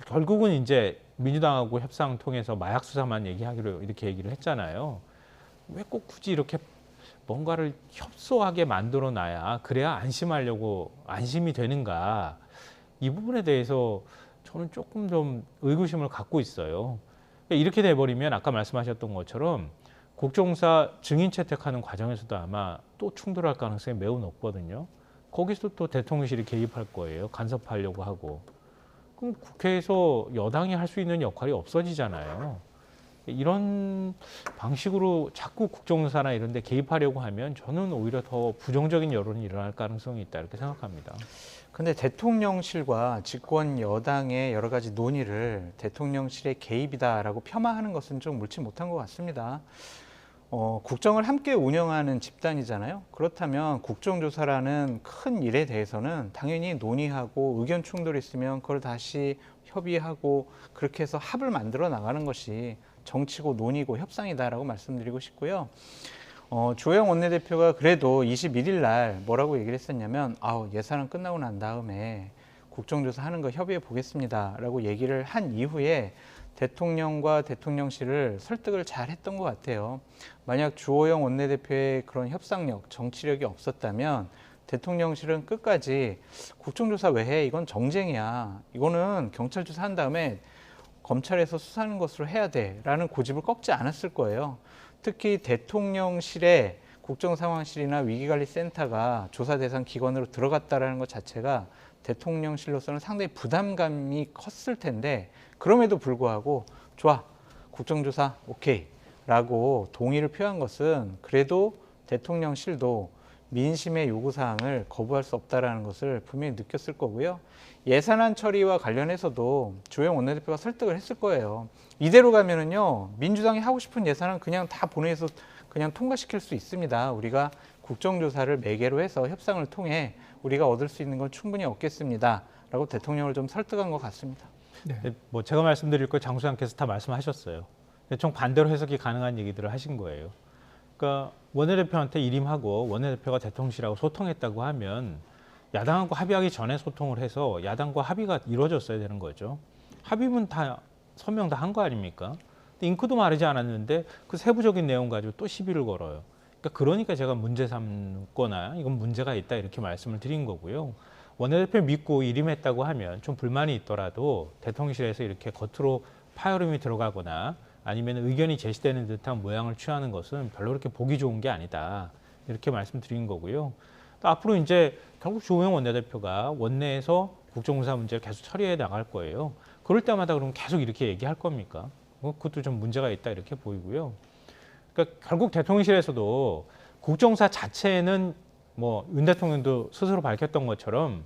Speaker 8: 결국은 이제 민주당하고 협상을 통해서 마약 수사만 얘기하기로 이렇게 얘기를 했잖아요. 왜 꼭 굳이 이렇게 뭔가를 협소하게 만들어 놔야 그래야 안심이 되는가. 이 부분에 대해서 저는 조금 좀 의구심을 갖고 있어요. 이렇게 돼버리면 아까 말씀하셨던 것처럼 국정조사 증인 채택하는 과정에서도 아마 또 충돌할 가능성이 매우 높거든요. 거기서 또 대통령실이 개입할 거예요. 간섭하려고 하고. 그럼 국회에서 여당이 할 수 있는 역할이 없어지잖아요. 이런 방식으로 자꾸 국정조사나 이런 데 개입하려고 하면 저는 오히려 더 부정적인 여론이 일어날 가능성이 있다 이렇게 생각합니다.
Speaker 7: 근데 대통령실과 집권 여당의 여러 가지 논의를 대통령실의 개입이다라고 폄하하는 것은 좀 옳지 못한 것 같습니다. 국정을 함께 운영하는 집단이잖아요. 그렇다면 국정조사라는 큰 일에 대해서는 당연히 논의하고 의견 충돌이 있으면 그걸 다시 협의하고 그렇게 해서 합을 만들어 나가는 것이 정치고 논의고 협상이다라고 말씀드리고 싶고요. 조영 원내대표가 그래도 21일 날 뭐라고 얘기를 했었냐면 예산은 끝나고 난 다음에 국정조사 하는 거 협의해 보겠습니다라고 얘기를 한 이후에 대통령과 대통령실을 설득을 잘 했던 것 같아요. 만약 주호영 원내대표의 그런 협상력, 정치력이 없었다면 대통령실은 끝까지 국정조사 왜 해? 이건 정쟁이야. 이거는 경찰 조사한 다음에 검찰에서 수사하는 것으로 해야 돼 라는 고집을 꺾지 않았을 거예요. 특히 대통령실에 국정상황실이나 위기관리센터가 조사 대상 기관으로 들어갔다는 것 자체가 대통령실로서는 상당히 부담감이 컸을 텐데 그럼에도 불구하고 좋아, 국정조사 오케이 라고 동의를 표한 것은 그래도 대통령실도 민심의 요구사항을 거부할 수 없다는 것을 분명히 느꼈을 거고요. 예산안 처리와 관련해서도 조영 원내대표가 설득을 했을 거예요. 이대로 가면은요, 민주당이 하고 싶은 예산은 그냥 다 본회의에서 그냥 통과시킬 수 있습니다. 우리가 국정조사를 매개로 해서 협상을 통해 우리가 얻을 수 있는 건 충분히 얻겠습니다. 라고 대통령을 좀 설득한 것 같습니다.
Speaker 8: 네. 뭐 제가 말씀드릴 거 장수장께서 다 말씀하셨어요. 정 반대로 해석이 가능한 얘기들을 하신 거예요. 그러니까 원내대표한테 일임하고 원내대표가 대통령실하고 소통했다고 하면 야당하고 합의하기 전에 소통을 해서 야당과 합의가 이루어졌어야 되는 거죠. 합의문 다 서명 다 한 거 아닙니까? 잉크도 마르지 않았는데 그 세부적인 내용 가지고 또 시비를 걸어요. 그러니까 제가 문제 삼거나 이건 문제가 있다 이렇게 말씀을 드린 거고요. 원내대표 믿고 일임했다고 하면 좀 불만이 있더라도 대통령실에서 이렇게 겉으로 파열음이 들어가거나 아니면 의견이 제시되는 듯한 모양을 취하는 것은 별로 그렇게 보기 좋은 게 아니다. 이렇게 말씀드린 거고요. 또 앞으로 이제 결국 조호영 원내대표가 원내에서 국정조사 문제를 계속 처리해 나갈 거예요. 그럴 때마다 그럼 계속 이렇게 얘기할 겁니까? 그것도 좀 문제가 있다 이렇게 보이고요. 그러니까 결국 대통령실에서도 국정조사 자체는 뭐 윤 대통령도 스스로 밝혔던 것처럼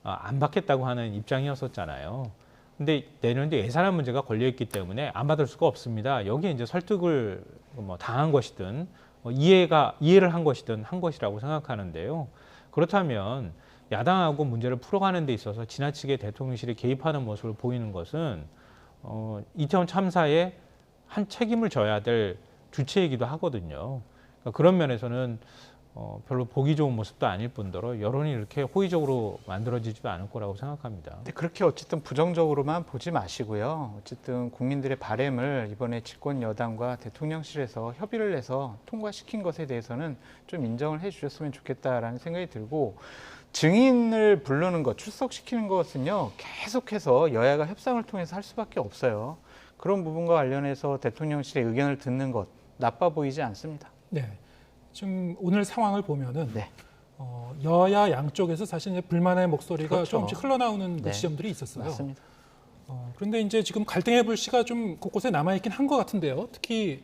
Speaker 8: 안 받겠다고 하는 입장이었었잖아요. 근데 내년도 예산안 문제가 걸려있기 때문에 안 받을 수가 없습니다. 여기에 이제 설득을 뭐 당한 것이든 이해를 한 것이든 한 것이라고 생각하는데요. 그렇다면 야당하고 문제를 풀어가는 데 있어서 지나치게 대통령실이 개입하는 모습을 보이는 것은 이태원 참사에 한 책임을 져야 될 주체이기도 하거든요. 그러니까 그런 면에서는 별로 보기 좋은 모습도 아닐 뿐더러 여론이 이렇게 호의적으로 만들어지지도 않을 거라고 생각합니다.
Speaker 7: 근데 그렇게 어쨌든 부정적으로만 보지 마시고요. 어쨌든 국민들의 바람을 이번에 집권 여당과 대통령실에서 협의를 해서 통과시킨 것에 대해서는 좀 인정을 해 주셨으면 좋겠다라는 생각이 들고, 증인을 부르는 것, 출석시키는 것은요, 계속해서 여야가 협상을 통해서 할 수밖에 없어요. 그런 부분과 관련해서 대통령실의 의견을 듣는 것 나빠 보이지 않습니다.
Speaker 2: 네. 지금 오늘 상황을 보면은 여야 양쪽에서 사실 이제 불만의 목소리가
Speaker 7: 그렇죠.
Speaker 2: 조금씩 흘러나오는 그
Speaker 7: 네.
Speaker 2: 지점들이 있었어요.
Speaker 7: 맞습니다.
Speaker 2: 그런데 이제 지금 갈등의 불씨가 좀 곳곳에 남아 있긴 한 것 같은데요. 특히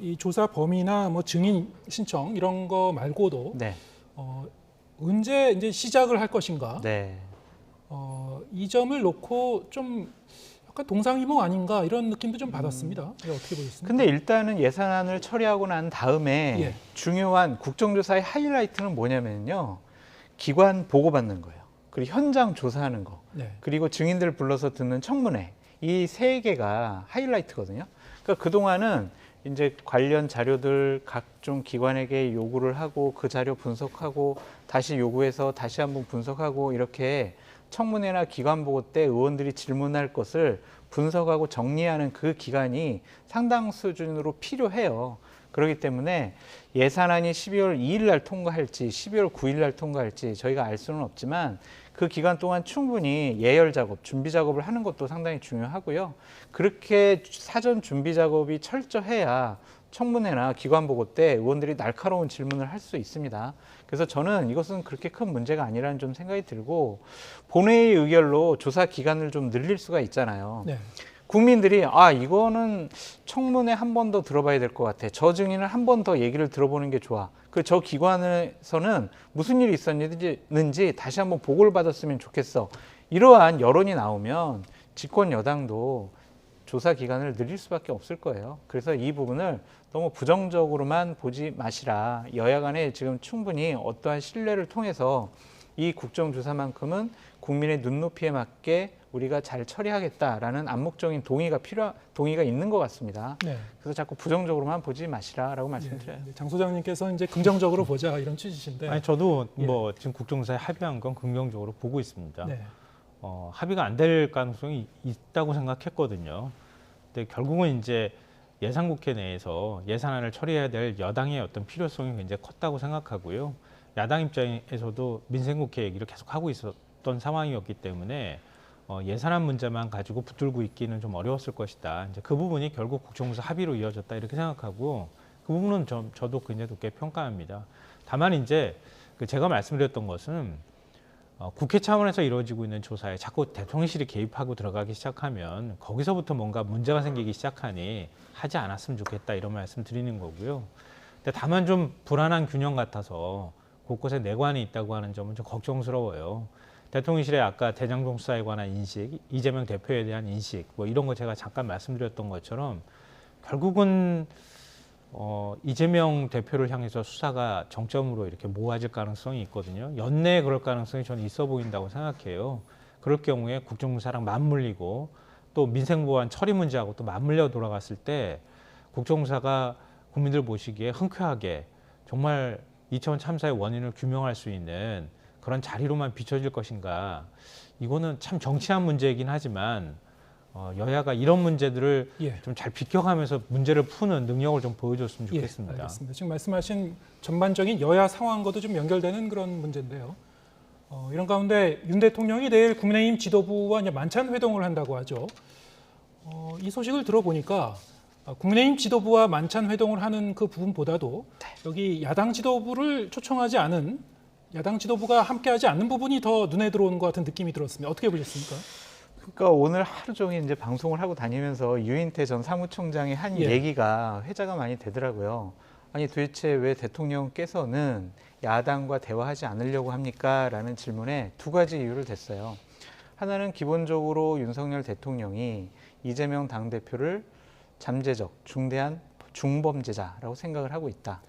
Speaker 2: 이 조사 범위나 뭐 증인 신청 이런 거 말고도 언제 이제 시작을 할 것인가. 이 점을 놓고 좀 약간 동상이몽 아닌가 이런 느낌도 좀 받았습니다. 네, 어떻게 보셨습니까?
Speaker 7: 근데 일단은 예산안을 처리하고 난 다음에
Speaker 2: 예.
Speaker 7: 중요한 국정조사의 하이라이트는 뭐냐면요. 기관 보고받는 거예요. 그리고 현장 조사하는 거.
Speaker 2: 네.
Speaker 7: 그리고 증인들 불러서 듣는 청문회. 이 세 개가 하이라이트거든요. 그러니까 그동안은 이제 관련 자료들 각종 기관에게 요구를 하고 그 자료 분석하고 다시 요구해서 다시 한번 분석하고 이렇게 청문회나 기관 보고 때 의원들이 질문할 것을 분석하고 정리하는 그 기간이 상당 수준으로 필요해요. 그렇기 때문에 예산안이 12월 2일 날 통과할지 12월 9일 날 통과할지 저희가 알 수는 없지만 그 기간 동안 충분히 예열 작업, 준비 작업을 하는 것도 상당히 중요하고요. 그렇게 사전 준비 작업이 철저해야 청문회나 기관 보고 때 의원들이 날카로운 질문을 할 수 있습니다. 그래서 저는 이것은 그렇게 큰 문제가 아니라는 좀 생각이 들고, 본회의 의결로 조사 기간을 좀 늘릴 수가 있잖아요.
Speaker 2: 네.
Speaker 7: 국민들이 이거는 청문회 한 번 더 들어봐야 될 것 같아. 저 증인을 한 번 더 얘기를 들어보는 게 좋아. 그 저 기관에서는 무슨 일이 있었는지 다시 한번 보고를 받았으면 좋겠어. 이러한 여론이 나오면 집권 여당도 조사 기간을 늘릴 수밖에 없을 거예요. 그래서 이 부분을 너무 부정적으로만 보지 마시라. 여야 간에 지금 충분히 어떠한 신뢰를 통해서 이 국정조사만큼은 국민의 눈높이에 맞게 우리가 잘 처리하겠다라는 암묵적인 동의가 있는 것 같습니다.
Speaker 2: 네.
Speaker 7: 그래서 자꾸 부정적으로만 보지 마시라라고 말씀드려요.
Speaker 2: 장 소장님께서 이제 긍정적으로 보자 이런 취지신데.
Speaker 8: 아니 저도 뭐 지금 국정조사에 합의한 건 긍정적으로 보고 있습니다.
Speaker 2: 네.
Speaker 8: 합의가 안 될 가능성이 있다고 생각했거든요. 근데 결국은 이제 예산국회 내에서 예산안을 처리해야 될 여당의 어떤 필요성이 굉장히 컸다고 생각하고요. 야당 입장에서도 민생국회 얘기를 계속 하고 있었던 상황이었기 때문에 예산안 문제만 가지고 붙들고 있기는 좀 어려웠을 것이다. 이제 그 부분이 결국 국정조사 합의로 이어졌다 이렇게 생각하고, 그 부분은 저도 굉장히 높게 평가합니다. 다만 이제 제가 말씀드렸던 것은 국회 차원에서 이루어지고 있는 조사에 자꾸 대통령실이 개입하고 들어가기 시작하면 거기서부터 뭔가 문제가 생기기 시작하니 하지 않았으면 좋겠다 이런 말씀 드리는 거고요. 근데 다만 좀 불안한 균형 같아서 곳곳에 내관이 있다고 하는 점은 좀 걱정스러워요. 대통령실의 아까 대장동 수사에 관한 인식, 이재명 대표에 대한 인식, 뭐 이런 거 제가 잠깐 말씀드렸던 것처럼 결국은 이재명 대표를 향해서 수사가 정점으로 이렇게 모아질 가능성이 있거든요. 연내에 그럴 가능성이 저는 있어 보인다고 생각해요. 그럴 경우에 국정조사랑 맞물리고 또 민생보안 처리 문제하고 또 맞물려 돌아갔을 때 국정조사가 국민들 보시기에 흔쾌하게 정말 이태원 참사의 원인을 규명할 수 있는 그런 자리로만 비춰질 것인가. 이거는 참 정치한 문제이긴 하지만 여야가 이런 문제들을 좀 잘 비껴가면서 문제를 푸는 능력을 좀 보여줬으면 좋겠습니다.
Speaker 2: 알겠습니다. 지금 말씀하신 전반적인 여야 상황과도 좀 연결되는 그런 문제인데요. 이런 가운데 윤 대통령이 내일 국민의힘 지도부와 이제 만찬 회동을 한다고 하죠. 이 소식을 들어보니까 국민의힘 지도부와 만찬 회동을 하는 그 부분보다도 여기 야당 지도부를 초청하지 않은, 야당 지도부가 함께하지 않는 부분이 더 눈에 들어오는 것 같은 느낌이 들었습니다. 어떻게 보셨습니까?
Speaker 7: 그러니까 오늘 하루 종일 이제 방송을 하고 다니면서 유인태 전 사무총장의 한 얘기가 회자가 많이 되더라고요. 아니 도대체 왜 대통령께서는 야당과 대화하지 않으려고 합니까? 라는 질문에 두 가지 이유를 댔어요. 하나는 기본적으로 윤석열 대통령이 이재명 당대표를 잠재적, 중대한 중범죄자라고 생각을 하고 있다.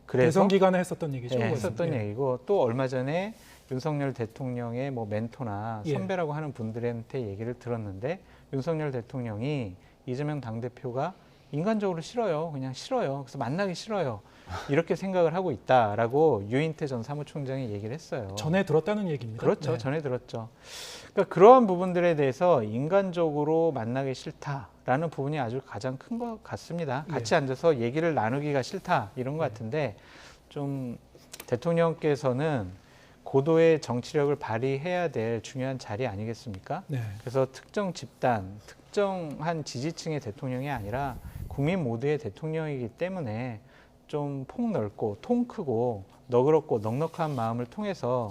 Speaker 7: 그래서
Speaker 2: 대선 기간에 했었던 얘기죠.
Speaker 7: 했었던 얘기고, 또 얼마 전에 윤석열 대통령의 뭐 멘토나 선배라고 하는 분들한테 얘기를 들었는데, 윤석열 대통령이 이재명 당대표가 인간적으로 싫어요. 그냥 싫어요. 그래서 만나기 싫어요. 이렇게 생각을 하고 있다라고 유인태 전 사무총장이 얘기를 했어요.
Speaker 2: 전에 들었다는 얘기입니다.
Speaker 7: 그렇죠.
Speaker 2: 네.
Speaker 7: 전에 들었죠. 그러니까 그러한 부분들에 대해서 인간적으로 만나기 싫다라는 부분이 아주 가장 큰 것 같습니다. 같이 앉아서 얘기를 나누기가 싫다 이런 것 같은데 좀 대통령께서는 고도의 정치력을 발휘해야 될 중요한 자리 아니겠습니까?
Speaker 2: 네.
Speaker 7: 그래서 특정 집단, 특정한 지지층의 대통령이 아니라 국민 모두의 대통령이기 때문에 좀 폭넓고 통 크고 너그럽고 넉넉한 마음을 통해서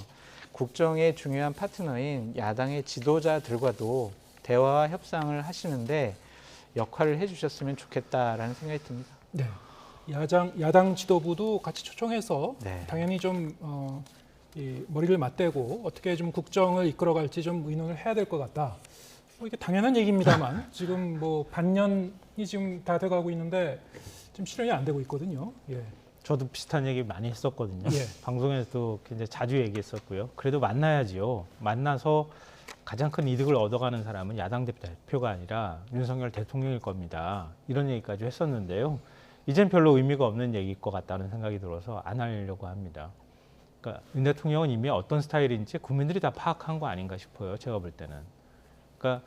Speaker 7: 국정의 중요한 파트너인 야당의 지도자들과도 대화와 협상을 하시는데 역할을 해주셨으면 좋겠다라는 생각이 듭니다.
Speaker 2: 네. 야당 지도부도 같이 초청해서
Speaker 7: 네.
Speaker 2: 당연히 좀 이 머리를 맞대고 어떻게 좀 국정을 이끌어갈지 좀 의논을 해야 될 것 같다. 이게 당연한 얘기입니다만 지금 뭐 반년이 지금 다 돼가고 있는데 지금 실현이 안 되고 있거든요. 예.
Speaker 8: 저도 비슷한 얘기 많이 했었거든요.
Speaker 2: 예.
Speaker 8: 방송에서도 굉장히 자주 얘기했었고요. 그래도 만나야지요. 만나서 가장 큰 이득을 얻어가는 사람은 야당 대표가 아니라 윤석열 대통령일 겁니다. 이런 얘기까지 했었는데요. 이젠 별로 의미가 없는 얘기일 것 같다는 생각이 들어서 안 하려고 합니다. 그러니까 윤 대통령은 이미 어떤 스타일인지 국민들이 다 파악한 거 아닌가 싶어요. 제가 볼 때는. 그러니까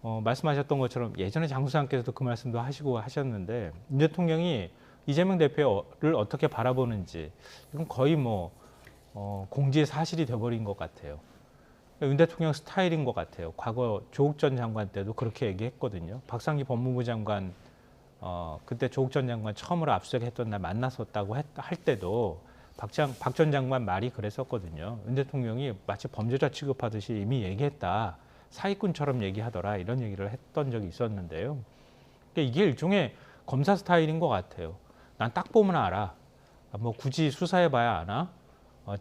Speaker 8: 말씀하셨던 것처럼 예전에 장수장께서도 그 말씀도 하시고 하셨는데 윤 대통령이 이재명 대표를 어떻게 바라보는지 이건 거의 뭐 공지의 사실이 돼버린 것 같아요. 윤 대통령 스타일인 것 같아요. 과거 조국 전 장관 때도 그렇게 얘기했거든요. 박상기 법무부 장관 그때 조국 전 장관 처음으로 압수수색했던 날 만났었다고 할 때도 박 전 장관 말이 그랬었거든요. 윤 대통령이 마치 범죄자 취급하듯이 이미 얘기했다. 사기꾼처럼 얘기하더라. 이런 얘기를 했던 적이 있었는데요. 그러니까 이게 일종의 검사 스타일인 것 같아요. 난 딱 보면 알아. 뭐 굳이 수사해봐야 아나?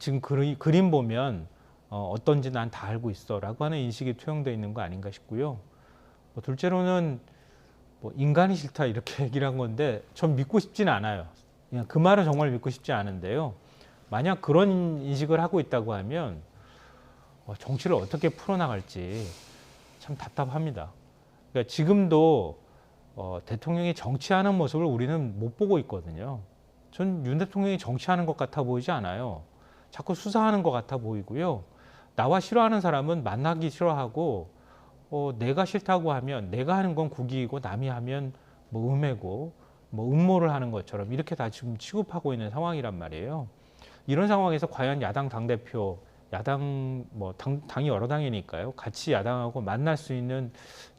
Speaker 8: 지금 그림 보면 어떤지 난 다 알고 있어. 라고 하는 인식이 투영되어 있는 거 아닌가 싶고요. 둘째로는 뭐 인간이 싫다 이렇게 얘기를 한 건데 전 믿고 싶지는 않아요. 그냥 그 말은 정말 믿고 싶지 않은데요. 만약 그런 인식을 하고 있다고 하면 정치를 어떻게 풀어나갈지 참 답답합니다. 그러니까 지금도 대통령이 정치하는 모습을 우리는 못 보고 있거든요. 전 윤 대통령이 정치하는 것 같아 보이지 않아요. 자꾸 수사하는 것 같아 보이고요. 나와 싫어하는 사람은 만나기 싫어하고 내가 싫다고 하면 내가 하는 건 국익이고 남이 하면 뭐 음해고 뭐 음모를 하는 것처럼 이렇게 다 지금 취급하고 있는 상황이란 말이에요. 이런 상황에서 과연 야당 당대표, 야당 뭐 당이 여러 당이니까요. 같이 야당하고 만날 수 있는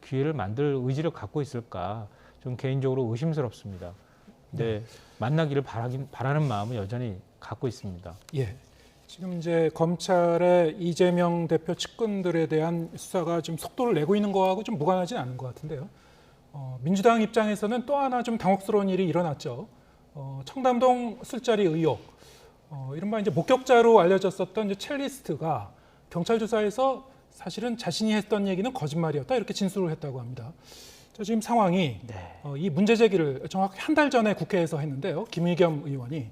Speaker 8: 기회를 만들 의지를 갖고 있을까? 좀 개인적으로 의심스럽습니다. 근데 만나기를 바라는 마음은 여전히 갖고 있습니다.
Speaker 2: 예. 지금 이제 검찰의 이재명 대표 측근들에 대한 수사가 좀 속도를 내고 있는 거하고 좀 무관하지 않은 것 같은데요. 민주당 입장에서는 또 하나 좀 당혹스러운 일이 일어났죠. 청담동 술자리 의혹, 이른바 이제 목격자로 알려졌었던 이제 첼리스트가 경찰 조사에서 사실은 자신이 했던 얘기는 거짓말이었다 이렇게 진술을 했다고 합니다. 지금 상황이 이 문제 제기를 정확히 한 달 전에 국회에서 했는데요. 김의겸 의원이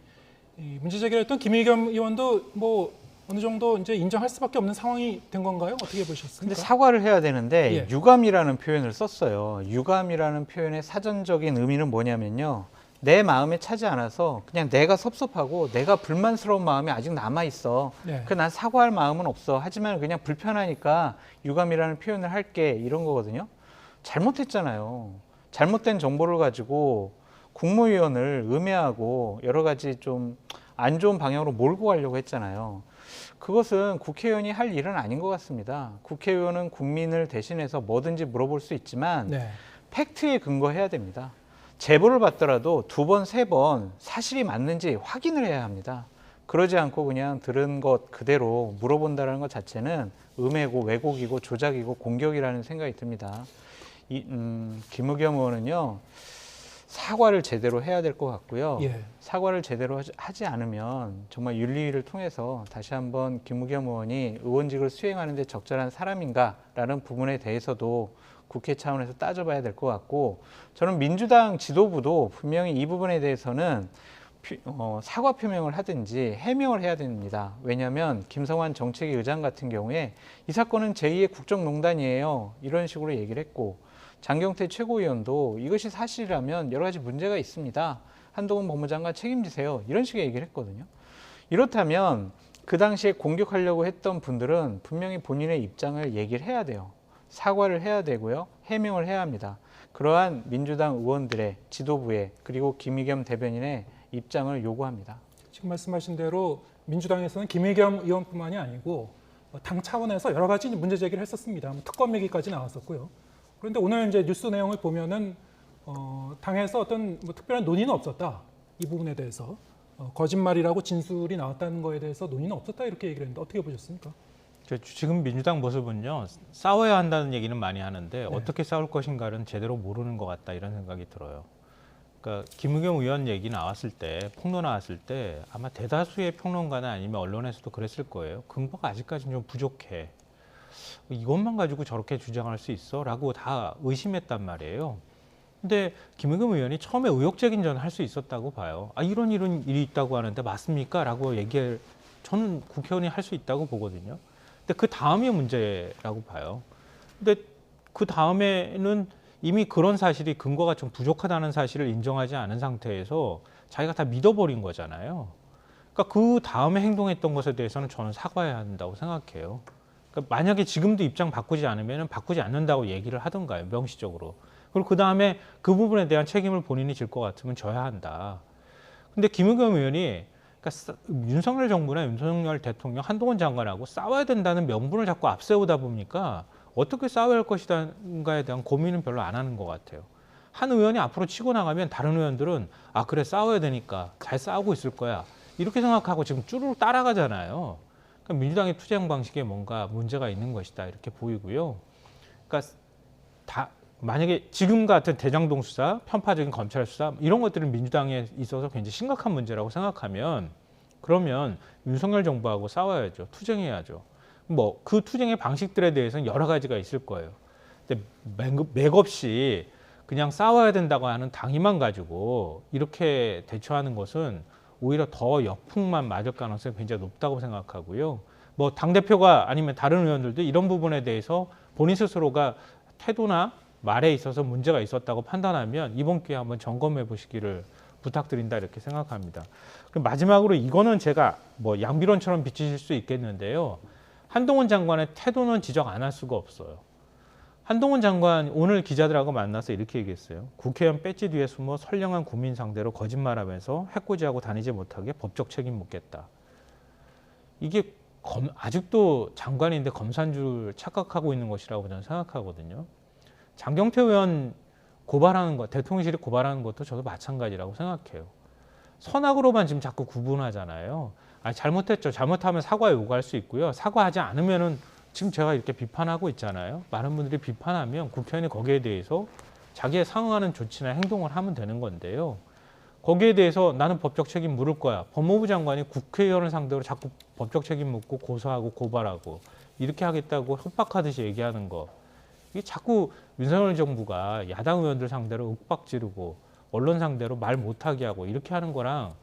Speaker 2: 이 문제 제기를 했던 김의겸 의원도 뭐 어느 정도 이제 인정할 수밖에 없는 상황이 된 건가요? 어떻게 보셨습니까?
Speaker 7: 근데 사과를 해야 되는데
Speaker 2: 예.
Speaker 7: 유감이라는 표현을 썼어요. 유감이라는 표현의 사전적인 의미는 뭐냐면요. 내 마음에 차지 않아서 그냥 내가 섭섭하고 내가 불만스러운 마음이 아직 남아 있어.
Speaker 2: 네.
Speaker 7: 난 사과할 마음은 없어. 하지만 그냥 불편하니까 유감이라는 표현을 할게 이런 거거든요. 잘못했잖아요. 잘못된 정보를 가지고 국무위원을 음해하고 여러 가지 좀 안 좋은 방향으로 몰고 가려고 했잖아요. 그것은 국회의원이 할 일은 아닌 것 같습니다. 국회의원은 국민을 대신해서 뭐든지 물어볼 수 있지만
Speaker 2: 네.
Speaker 7: 팩트에 근거해야 됩니다. 제보를 받더라도 2번, 3번 사실이 맞는지 확인을 해야 합니다. 그러지 않고 그냥 들은 것 그대로 물어본다는 것 자체는 음해고 왜곡이고 조작이고 공격이라는 생각이 듭니다. 김의겸 의원은요. 사과를 제대로 해야 될 것 같고요.
Speaker 2: 예.
Speaker 7: 사과를 제대로 하지 않으면 정말 윤리위를 통해서 다시 한번 김의겸 의원이 의원직을 수행하는 데 적절한 사람인가라는 부분에 대해서도 국회 차원에서 따져봐야 될 것 같고 저는 민주당 지도부도 분명히 이 부분에 대해서는 사과 표명을 하든지 해명을 해야 됩니다. 왜냐하면 김성환 정책위 의장 같은 경우에 이 사건은 제2의 국정농단이에요. 이런 식으로 얘기를 했고 장경태 최고위원도 이것이 사실이라면 여러 가지 문제가 있습니다. 한동훈 법무장관 책임지세요. 이런 식의 얘기를 했거든요. 이렇다면 그 당시에 공격하려고 했던 분들은 분명히 본인의 입장을 얘기를 해야 돼요. 사과를 해야 되고요. 해명을 해야 합니다. 그러한 민주당 의원들의 지도부의 그리고 김의겸 대변인의 입장을 요구합니다.
Speaker 2: 지금 말씀하신 대로 민주당에서는 김의겸 의원뿐만이 아니고 당 차원에서 여러 가지 문제 제기를 했었습니다. 특검 얘기까지 나왔었고요. 그런데 오늘 이제 뉴스 내용을 보면은 당에서 어떤 특별한 논의는 없었다. 이 부분에 대해서 거짓말이라고 진술이 나왔다는 거에 대해서 논의는 없었다 이렇게 얘기를 했는데 어떻게 보셨습니까?
Speaker 8: 지금 민주당 모습은요, 싸워야 한다는 얘기는 많이 하는데 어떻게 싸울 것인가는 제대로 모르는 것 같다 이런 생각이 들어요. 그러니까 김의겸 의원 얘기 나왔을 때, 폭로 나왔을 때 아마 대다수의 평론가나 아니면 언론에서도 그랬을 거예요. 근거가 아직까지는 좀 부족해. 이것만 가지고 저렇게 주장할 수 있어? 라고 다 의심했단 말이에요. 근데 김의겸 의원이 처음에 의욕적인 전을 할 수 있었다고 봐요. 이런 일이 있다고 하는데 맞습니까? 라고 얘기를 저는 국회의원이 할 수 있다고 보거든요. 근데 그 다음이 문제라고 봐요. 근데 그 다음에는 이미 그런 사실이 근거가 좀 부족하다는 사실을 인정하지 않은 상태에서 자기가 다 믿어버린 거잖아요. 그러니까 그 다음에 행동했던 것에 대해서는 저는 사과해야 한다고 생각해요. 그러니까 만약에 지금도 입장 바꾸지 않으면 바꾸지 않는다고 얘기를 하던가요, 명시적으로. 그리고 그 다음에 그 부분에 대한 책임을 본인이 질 것 같으면 져야 한다. 근데 김의겸 의원이 그러니까 윤석열 정부나 윤석열 대통령, 한동훈 장관하고 싸워야 된다는 명분을 자꾸 앞세우다 보니까 어떻게 싸워야 할 것인가에 대한 고민은 별로 안 하는 것 같아요. 한 의원이 앞으로 치고 나가면 다른 의원들은 그래 싸워야 되니까 잘 싸우고 있을 거야. 이렇게 생각하고 지금 쭈르륵 따라가잖아요. 그러니까 민주당의 투쟁 방식에 뭔가 문제가 있는 것이다 이렇게 보이고요. 그러니까 만약에 지금 같은 대장동 수사, 편파적인 검찰 수사 이런 것들은 민주당에 있어서 굉장히 심각한 문제라고 생각하면 그러면 윤석열 정부하고 싸워야죠. 투쟁해야죠. 그 투쟁의 방식들에 대해서는 여러 가지가 있을 거예요. 근데 맥없이 그냥 싸워야 된다고 하는 당위만 가지고 이렇게 대처하는 것은 오히려 더 역풍만 맞을 가능성이 굉장히 높다고 생각하고요. 당대표가 아니면 다른 의원들도 이런 부분에 대해서 본인 스스로가 태도나 말에 있어서 문제가 있었다고 판단하면 이번 기회에 한번 점검해 보시기를 부탁드린다 이렇게 생각합니다. 그럼 마지막으로 이거는 제가 양비론처럼 비치실 수 있겠는데요. 한동훈 장관의 태도는 지적 안 할 수가 없어요. 한동훈 장관 오늘 기자들하고 만나서 이렇게 얘기했어요. 국회의원 배지 뒤에 숨어 선량한 국민 상대로 거짓말하면서 해코지하고 다니지 못하게 법적 책임 묻겠다. 이게 아직도 장관인데 검사인 줄 착각하고 있는 것이라고 저는 생각하거든요. 장경태 의원 고발하는 것, 대통령실이 고발하는 것도 저도 마찬가지라고 생각해요. 선악으로만 지금 자꾸 구분하잖아요. 잘못했죠. 잘못하면 사과 요구할 수 있고요. 사과하지 않으면은 지금 제가 이렇게 비판하고 있잖아요. 많은 분들이 비판하면 국회의원이 거기에 대해서 자기에 상응하는 조치나 행동을 하면 되는 건데요. 거기에 대해서 나는 법적 책임 물을 거야. 법무부 장관이 국회의원을 상대로 자꾸 법적 책임 묻고 고소하고 고발하고 이렇게 하겠다고 협박하듯이 얘기하는 거. 이게 자꾸 윤석열 정부가 야당 의원들 상대로 윽박 지르고 언론 상대로 말 못하게 하고 이렇게 하는 거랑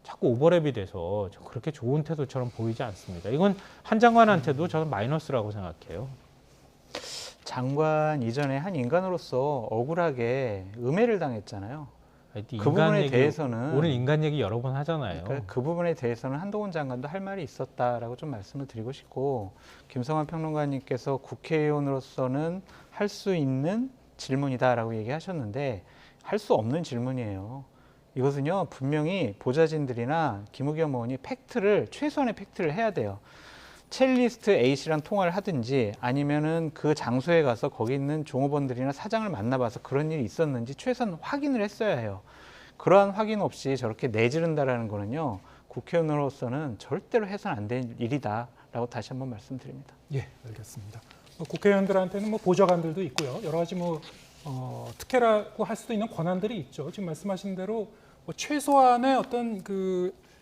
Speaker 8: 자꾸 오버랩이 돼서 그렇게 좋은 태도처럼 보이지 않습니다. 이건 한 장관한테도 저는 마이너스라고 생각해요.
Speaker 7: 장관 이전에 한 인간으로서 억울하게 음해를 당했잖아요. 그 부분에 대해서는
Speaker 8: 오늘 인간 얘기 여러 번 하잖아요.
Speaker 7: 그러니까 그 부분에 대해서는 한동훈 장관도 할 말이 있었다라고 좀 말씀을 드리고 싶고 김성환 평론가님께서 국회의원으로서는 할 수 있는 질문이다라고 얘기하셨는데 할 수 없는 질문이에요. 이것은요 분명히 보좌진들이나 김의겸 의원이 최소한의 팩트를 해야 돼요. 첼리스트 A씨랑 통화를 하든지 아니면은 그 장소에 가서 거기 있는 종업원들이나 사장을 만나봐서 그런 일이 있었는지 최소한 확인을 했어야 해요. 그러한 확인 없이 저렇게 내지른다라는 거는요 국회의원으로서는 절대로 해서는 안 될 일이다라고 다시 한번 말씀드립니다.
Speaker 2: 예, 알겠습니다. 국회의원들한테는 보좌관들도 있고요. 여러 가지 특혜라고 할 수도 있는 권한들이 있죠. 지금 말씀하신 대로 최소한의 어떤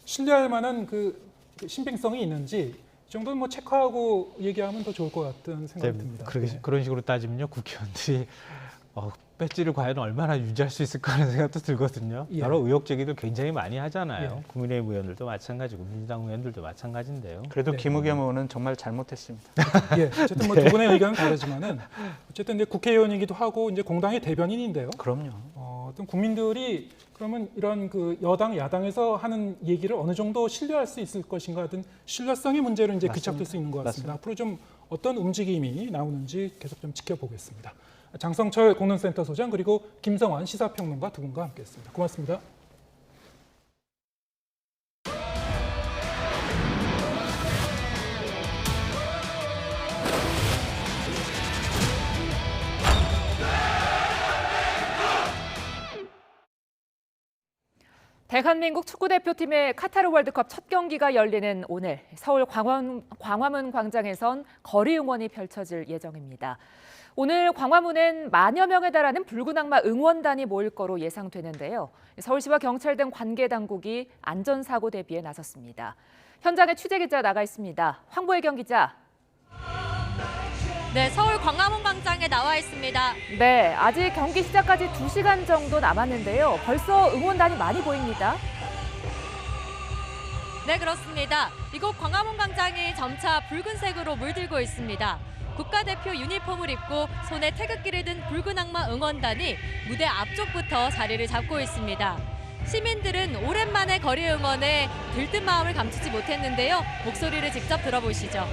Speaker 2: 신뢰할 만한 신빙성이 있는지 이 정도는 체크하고 얘기하면 더 좋을 것 같은 생각이 듭니다.
Speaker 8: 그런 식으로 따지면요 국회의원들이 배지를 과연 얼마나 유지할 수 있을까 하는 생각도 들거든요.
Speaker 2: 예.
Speaker 8: 여러 의혹 제기도 굉장히 많이 하잖아요.
Speaker 2: 예.
Speaker 8: 국민의힘 의원들도 마찬가지고 민주당 의원들도 마찬가지인데요.
Speaker 7: 그래도
Speaker 2: 네.
Speaker 7: 김의겸 의원은 정말 잘못했습니다.
Speaker 2: 예, 어쨌든 뭐 두 분의 의견은 다르지만은 어쨌든 이제 국회의원이기도 하고 이제 공당의 대변인인데요.
Speaker 7: 그럼요.
Speaker 2: 어떤 국민들이 그러면 이런 그 여당 야당에서 하는 얘기를 어느 정도 신뢰할 수 있을 것인가 하든 신뢰성의 문제로 이제 귀착될 수 있는 것 같습니다. 앞으로 좀 어떤 움직임이 나오는지 계속 좀 지켜보겠습니다. 장성철 공론센터 소장 그리고 김성환 시사평론가 두 분과 함께했습니다. 고맙습니다.
Speaker 1: 대한민국 축구대표팀의 카타르 월드컵 첫 경기가 열리는 오늘 서울 광화문 광장에선 거리 응원이 펼쳐질 예정입니다. 오늘 광화문엔 만여 명에 달하는 붉은 악마 응원단이 모일 거로 예상되는데요. 서울시와 경찰 등 관계 당국이 안전사고 대비에 나섰습니다. 현장에 취재기자 나가 있습니다. 황보혜경 기자.
Speaker 9: 네, 서울 광화문 광장에 나와 있습니다.
Speaker 1: 네, 아직 경기 시작까지 2시간 정도 남았는데요. 벌써 응원단이 많이 보입니다.
Speaker 9: 네, 그렇습니다. 이곳 광화문 광장이 점차 붉은색으로 물들고 있습니다. 국가대표 유니폼을 입고 손에 태극기를 든 붉은 악마 응원단이 무대 앞쪽부터 자리를 잡고 있습니다. 시민들은 오랜만에 거리 응원에 들뜬 마음을 감추지 못했는데요. 목소리를 직접 들어보시죠.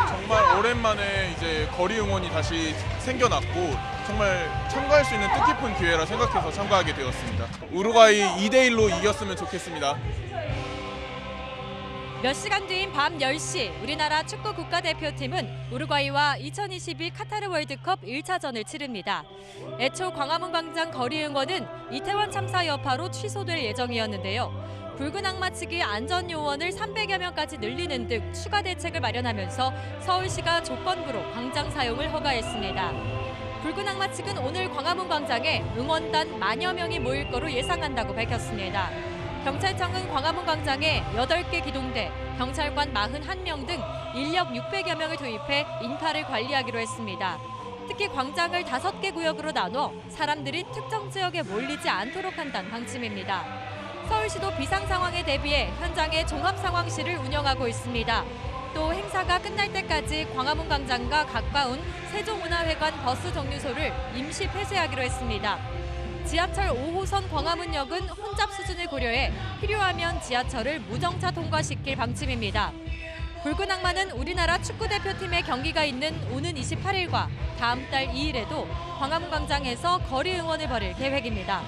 Speaker 10: 정말 오랜만에 이제 거리 응원이 다시 생겨났고 정말 참가할 수 있는 뜻깊은 기회라 생각해서 참가하게 되었습니다. 우루과이 2대1로 이겼으면 좋겠습니다.
Speaker 9: 몇 시간 뒤인 밤 10시 우리나라 축구 국가대표팀은 우루과이와 2022 카타르 월드컵 1차전을 치릅니다. 애초 광화문 광장 거리 응원은 이태원 참사 여파로 취소될 예정이었는데요. 붉은 악마 측이 안전요원을 300여 명까지 늘리는 등 추가 대책을 마련하면서 서울시가 조건부로 광장 사용을 허가했습니다. 붉은 악마 측은 오늘 광화문 광장에 응원단 만여 명이 모일 거로 예상한다고 밝혔습니다. 경찰청은 광화문 광장에 8개 기동대, 경찰관 41명 등 인력 600여 명을 도입해 인파를 관리하기로 했습니다. 특히 광장을 5개 구역으로 나눠 사람들이 특정 지역에 몰리지 않도록 한다는 방침입니다. 서울시도 비상 상황에 대비해 현장에 종합 상황실을 운영하고 있습니다. 또 행사가 끝날 때까지 광화문 광장과 가까운 세종문화회관 버스 정류소를 임시 폐쇄하기로 했습니다. 지하철 5호선 광화문역은 혼잡 수준을 고려해 필요하면 지하철을 무정차 통과시킬 방침입니다. 붉은 악마는 우리나라 축구대표팀의 경기가 있는 오는 28일과 다음 달 2일에도 광화문 광장에서 거리 응원을 벌일 계획입니다.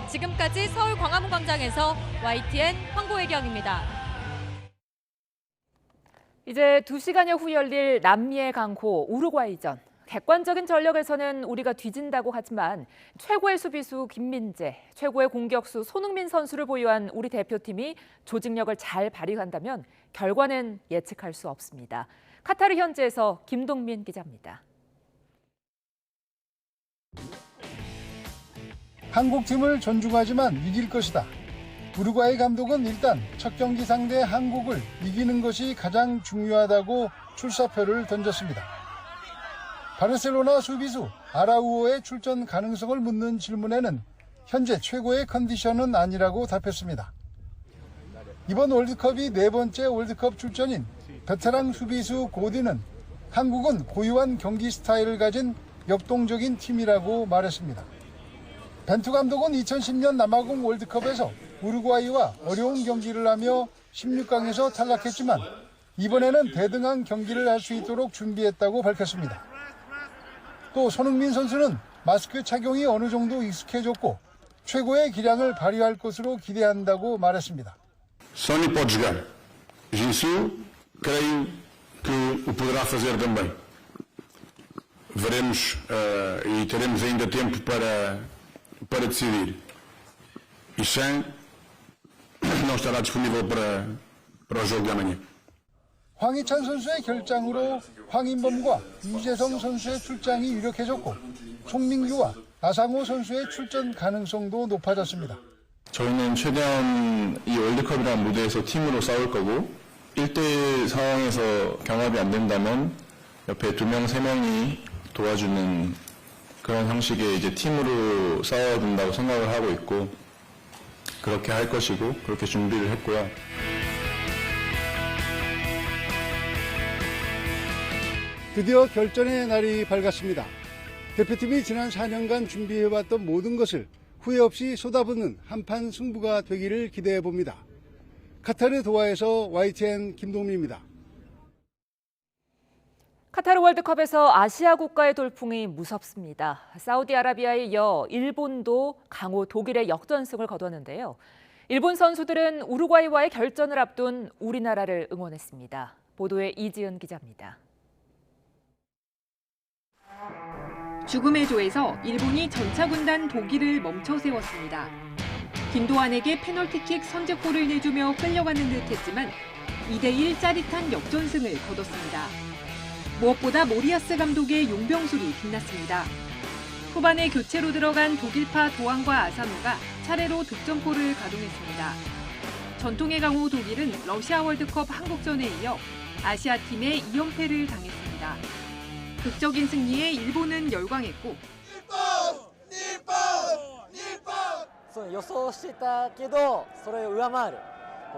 Speaker 9: 지금까지 서울 광화문 광장에서 YTN 황보혜경입니다.
Speaker 1: 이제 2시간여 후 열릴 남미의 강호 우루과이전. 객관적인 전력에서는 우리가 뒤진다고 하지만 최고의 수비수 김민재, 최고의 공격수 손흥민 선수를 보유한 우리 대표팀이 조직력을 잘 발휘한다면 결과는 예측할 수 없습니다. 카타르 현지에서 김동민 기자입니다.
Speaker 11: 한국팀을 존중하지만 이길 것이다. 우루과이 감독은 일단 첫 경기 상대 한국을 이기는 것이 가장 중요하다고 출사표를 던졌습니다. 바르셀로나 수비수 아라우오의 출전 가능성을 묻는 질문에는 현재 최고의 컨디션은 아니라고 답했습니다. 이번 월드컵이 4번째 월드컵 출전인 베테랑 수비수 고디는 한국은 고유한 경기 스타일을 가진 역동적인 팀이라고 말했습니다. 벤투 감독은 2010년 남아공 월드컵에서 우루과이와 어려운 경기를 하며 16강에서 탈락했지만 이번에는 대등한 경기를 할 수 있도록 준비했다고 밝혔습니다. 또 손흥민 선수는 마스크 착용이 어느 정도 익숙해졌고 최고의 기량을 발휘할 것으로 기대한다고 말했습니다.
Speaker 12: Sony pode jogar. Jesus, creio que o poderá fazer também. Veremos e teremos ainda tempo para decidir. E Chan não estará disponível para o jogo de amanhã.
Speaker 11: 황희찬 선수의 결장으로 황인범과 이재성 선수의 출장이 유력해졌고 송민규와 나상호 선수의 출전 가능성도 높아졌습니다.
Speaker 12: 저희는 최대한 이 월드컵이라는 무대에서 팀으로 싸울 거고 1대1 상황에서 경합이 안 된다면 옆에 2명, 3명이 도와주는 그런 형식의 이제 팀으로 싸워야 된다고 생각을 하고 있고 그렇게 할 것이고 그렇게 준비를 했고요.
Speaker 11: 드디어 결전의 날이 밝았습니다. 대표팀이 지난 4년간 준비해왔던 모든 것을 후회 없이 쏟아붓는 한판 승부가 되기를 기대해봅니다. 카타르 도하에서 YTN 김동민입니다.
Speaker 1: 카타르 월드컵에서 아시아 국가의 돌풍이 무섭습니다. 사우디아라비아에 이어 일본도 강호 독일의 역전승을 거뒀는데요. 일본 선수들은 우루과이와의 결전을 앞둔 우리나라를 응원했습니다. 보도에 이지은 기자입니다.
Speaker 23: 죽음의 조에서 일본이 전차군단 독일을 멈춰 세웠습니다. 김도환에게 페널티킥 선제골을 내주며 끌려가는 듯했지만 2대1 짜릿한 역전승을 거뒀습니다. 무엇보다 모리아스 감독의 용병술이 빛났습니다. 후반에 교체로 들어간 독일파 도안과 아사노가 차례로 득점골을 가동했습니다. 전통의 강호 독일은 러시아 월드컵 한국전에 이어 아시아팀의 2연패를 당했습니다. 극적인 승리에 일본은 열광했고
Speaker 13: 予想していたけどそれを上回る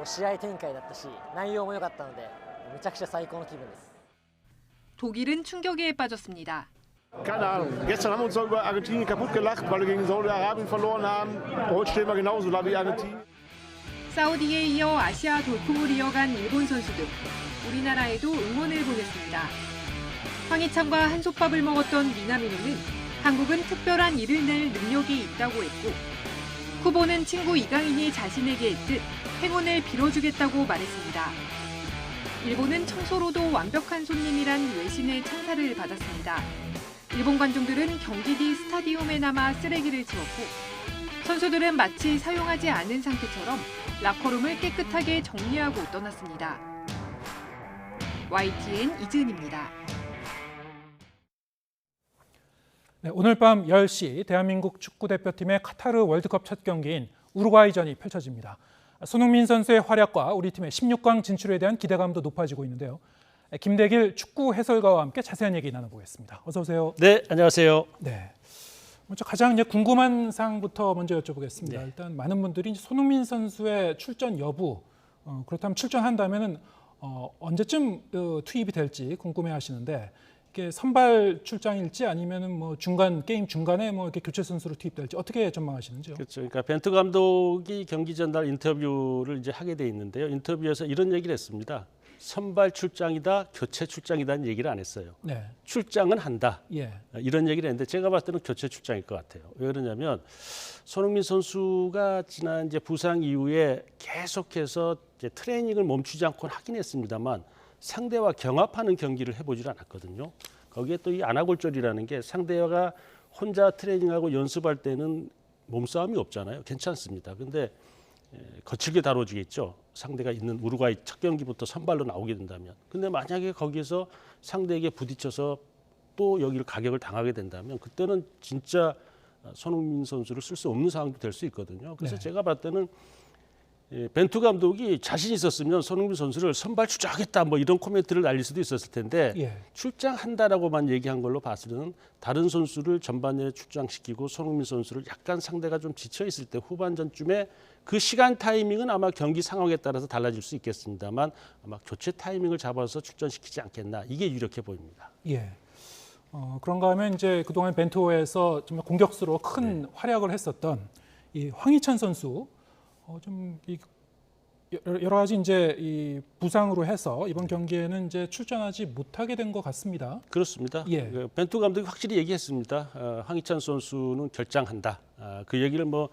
Speaker 13: 試合展開だったし内容も良かったのでめちゃくちゃ最高の気分です。
Speaker 23: 독일은 충격에 빠졌습니다.
Speaker 14: Keine Ahnung. Gestern haben wir uns doch über Argentinien kaputt gelacht, weil wir gegen Saudi-Arabien verloren haben. Heute stehen wir genauso da wie Argentinien.
Speaker 23: 사우디에 이어 아시아 돌풍을 이어간 일본 선수들. 우리나라에도 응원을 보냈습니다. 황희찬과 한솥밥을 먹었던 미나미노는 한국은 특별한 일을 낼 능력이 있다고 했고 후보는 친구 이강인이 자신에게 했듯 행운을 빌어주겠다고 말했습니다. 일본은 청소로도 완벽한 손님이란 외신의 찬사를 받았습니다. 일본 관중들은 경기 뒤 스타디움에 남아 쓰레기를 치웠고 선수들은 마치 사용하지 않은 상태처럼 라커룸을 깨끗하게 정리하고 떠났습니다. YTN 이지은입니다.
Speaker 2: 네, 오늘 밤 10시 대한민국 축구대표팀의 카타르 월드컵 첫 경기인 우루과이전이 펼쳐집니다. 손흥민 선수의 활약과 우리 팀의 16강 진출에 대한 기대감도 높아지고 있는데요. 김대길 축구 해설가와 함께 자세한 얘기 나눠보겠습니다. 어서 오세요.
Speaker 15: 네, 안녕하세요.
Speaker 2: 네, 먼저 가장 궁금한 사항부터 먼저 여쭤보겠습니다.
Speaker 15: 네.
Speaker 2: 일단 많은 분들이 손흥민 선수의 출전 여부, 그렇다면 출전한다면은 언제쯤 투입이 될지 궁금해하시는데. 이게 선발 출장일지 아니면은 뭐 게임 중간에 뭐 이렇게 교체 선수로 투입될지 어떻게 전망하시는지요?
Speaker 15: 그렇죠. 그러니까 벤투 감독이 경기 전날 인터뷰를 이제 하게 돼 있는데요. 인터뷰에서 이런 얘기를 했습니다. 선발 출장이다, 교체 출장이다는 얘기를 안 했어요.
Speaker 2: 네.
Speaker 15: 출장은 한다.
Speaker 2: 예.
Speaker 15: 이런 얘기를 했는데 제가 봤을 때는 교체 출장일 것 같아요. 왜 그러냐면 손흥민 선수가 지난 이제 부상 이후에 계속해서 이제 트레이닝을 멈추지 않고 하긴 했습니다만. 상대와 경합하는 경기를 해보질 않았거든요. 거기에 또 이 안아골절이라는 게 상대가 혼자 트레이닝하고 연습할 때는 몸싸움이 없잖아요. 괜찮습니다. 근데 거칠게 다뤄지겠죠. 상대가 있는 우루과이 첫 경기부터 선발로 나오게 된다면. 근데 만약에 거기에서 상대에게 부딪혀서 또 여기를 가격을 당하게 된다면 그때는 진짜 손흥민 선수를 쓸 수 없는 상황도 될 수 있거든요. 그래서
Speaker 2: 네.
Speaker 15: 제가 봤을 때는 벤투 감독이 자신 있었으면 손흥민 선수를 선발 출장하겠다 뭐 이런 코멘트를 날릴 수도 있었을 텐데
Speaker 2: 예.
Speaker 15: 출장한다라고만 얘기한 걸로 봤을 때는 다른 선수를 전반전에 출장시키고 손흥민 선수를 약간 상대가 좀 지쳐 있을 때 후반전쯤에 그 시간 타이밍은 아마 경기 상황에 따라서 달라질 수 있겠습니다만 아마 교체 타이밍을 잡아서 출전시키지 않겠나 이게 유력해 보입니다.
Speaker 2: 예. 그런가 하면 이제 그동안 벤투에서 정말 공격수로 큰 활약을 했었던 이 황희찬 선수 좀 여러 가지 이제 이 부상으로 해서 이번 경기에는 이제 출전하지 못하게 된 것 같습니다.
Speaker 15: 그렇습니다.
Speaker 2: 예.
Speaker 15: 벤투 감독이 확실히 얘기했습니다. 황희찬 선수는 결장한다. 그 얘기를 뭐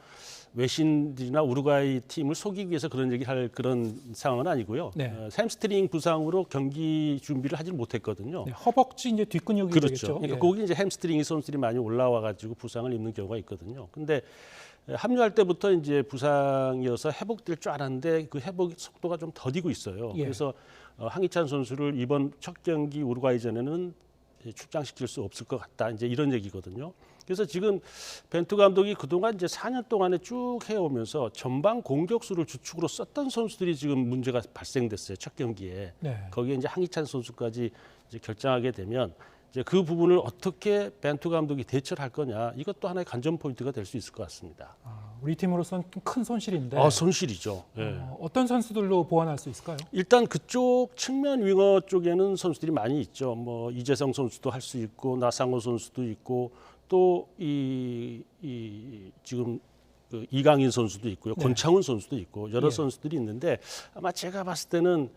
Speaker 15: 외신들이나 우루과이 팀을 속이기 위해서 그런 얘기를 할 그런 상황은 아니고요.
Speaker 2: 네.
Speaker 15: 햄스트링 부상으로 경기 준비를 하지 못했거든요.
Speaker 2: 네, 허벅지 이제 뒷근육이
Speaker 15: 그렇죠.
Speaker 2: 되겠죠.
Speaker 15: 그러니까
Speaker 2: 예.
Speaker 15: 거기 이제 햄스트링이 선수들이 많이 올라와가지고 부상을 입는 경우가 있거든요. 근데 합류할 때부터 이제 부상이어서 회복될 줄 알았는데 그 회복 속도가 좀 더디고 있어요.
Speaker 2: 예.
Speaker 15: 그래서 황희찬 선수를 이번 첫 경기 우루과이전에는 출장시킬 수 없을 것 같다. 이제 이런 얘기거든요. 그래서 지금 벤투 감독이 그동안 이제 4년 동안에 쭉 해오면서 전방 공격수를 주축으로 썼던 선수들이 지금 문제가 발생됐어요. 첫 경기에.
Speaker 2: 네.
Speaker 15: 거기에 이제 황희찬 선수까지 이제 결정하게 되면 이제 그 부분을 어떻게 벤투 감독이 대처를 할 거냐, 이것도 하나의 관전 포인트가 될 수 있을 것 같습니다.
Speaker 2: 우리 팀으로서는 좀 큰 손실인데.
Speaker 15: 손실이죠. 예.
Speaker 2: 어떤 선수들로 보완할 수 있을까요?
Speaker 15: 일단 그쪽 측면 윙어 쪽에는 선수들이 많이 있죠. 뭐 이재성 선수도 할 수 있고 나상호 선수도 있고 또 지금 그 이강인 선수도 있고요.
Speaker 2: 네.
Speaker 15: 권창훈 선수도 있고 여러
Speaker 2: 예.
Speaker 15: 선수들이 있는데 아마 제가 봤을 때는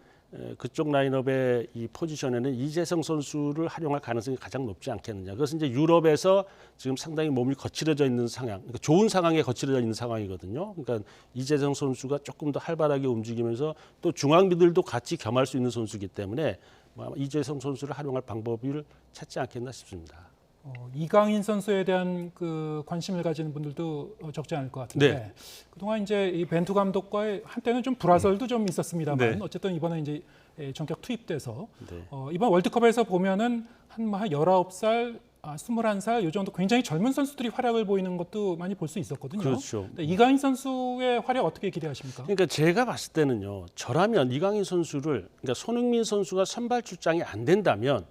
Speaker 15: 그쪽 라인업의 이 포지션에는 이재성 선수를 활용할 가능성이 가장 높지 않겠느냐. 그것은 이제 유럽에서 지금 상당히 몸이 거칠어져 있는 상황, 그러니까 좋은 상황에 거칠어져 있는 상황이거든요. 그러니까 이재성 선수가 조금 더 활발하게 움직이면서 또 중앙미들도 같이 겸할 수 있는 선수이기 때문에 이재성 선수를 활용할 방법을 찾지 않겠나 싶습니다.
Speaker 2: 이강인 선수에 대한 그 관심을 가지는 분들도 적지 않을 것 같은데
Speaker 15: 네.
Speaker 2: 그동안 이제 이 벤투 감독과의 한때는 좀 불화설도 좀 있었습니다만
Speaker 15: 네.
Speaker 2: 어쨌든 이번에 이제 전격 투입돼서
Speaker 15: 네.
Speaker 2: 이번 월드컵에서 보면은 한 19살, 21살 이 정도 굉장히 젊은 선수들이 활약을 보이는 것도 많이 볼 수 있었거든요.
Speaker 15: 그렇죠.
Speaker 2: 이강인 선수의 활약 어떻게 기대하십니까?
Speaker 15: 그러니까 제가 봤을 때는요. 저라면 이강인 선수를, 그러니까 손흥민 선수가 선발 출장이 안 된다면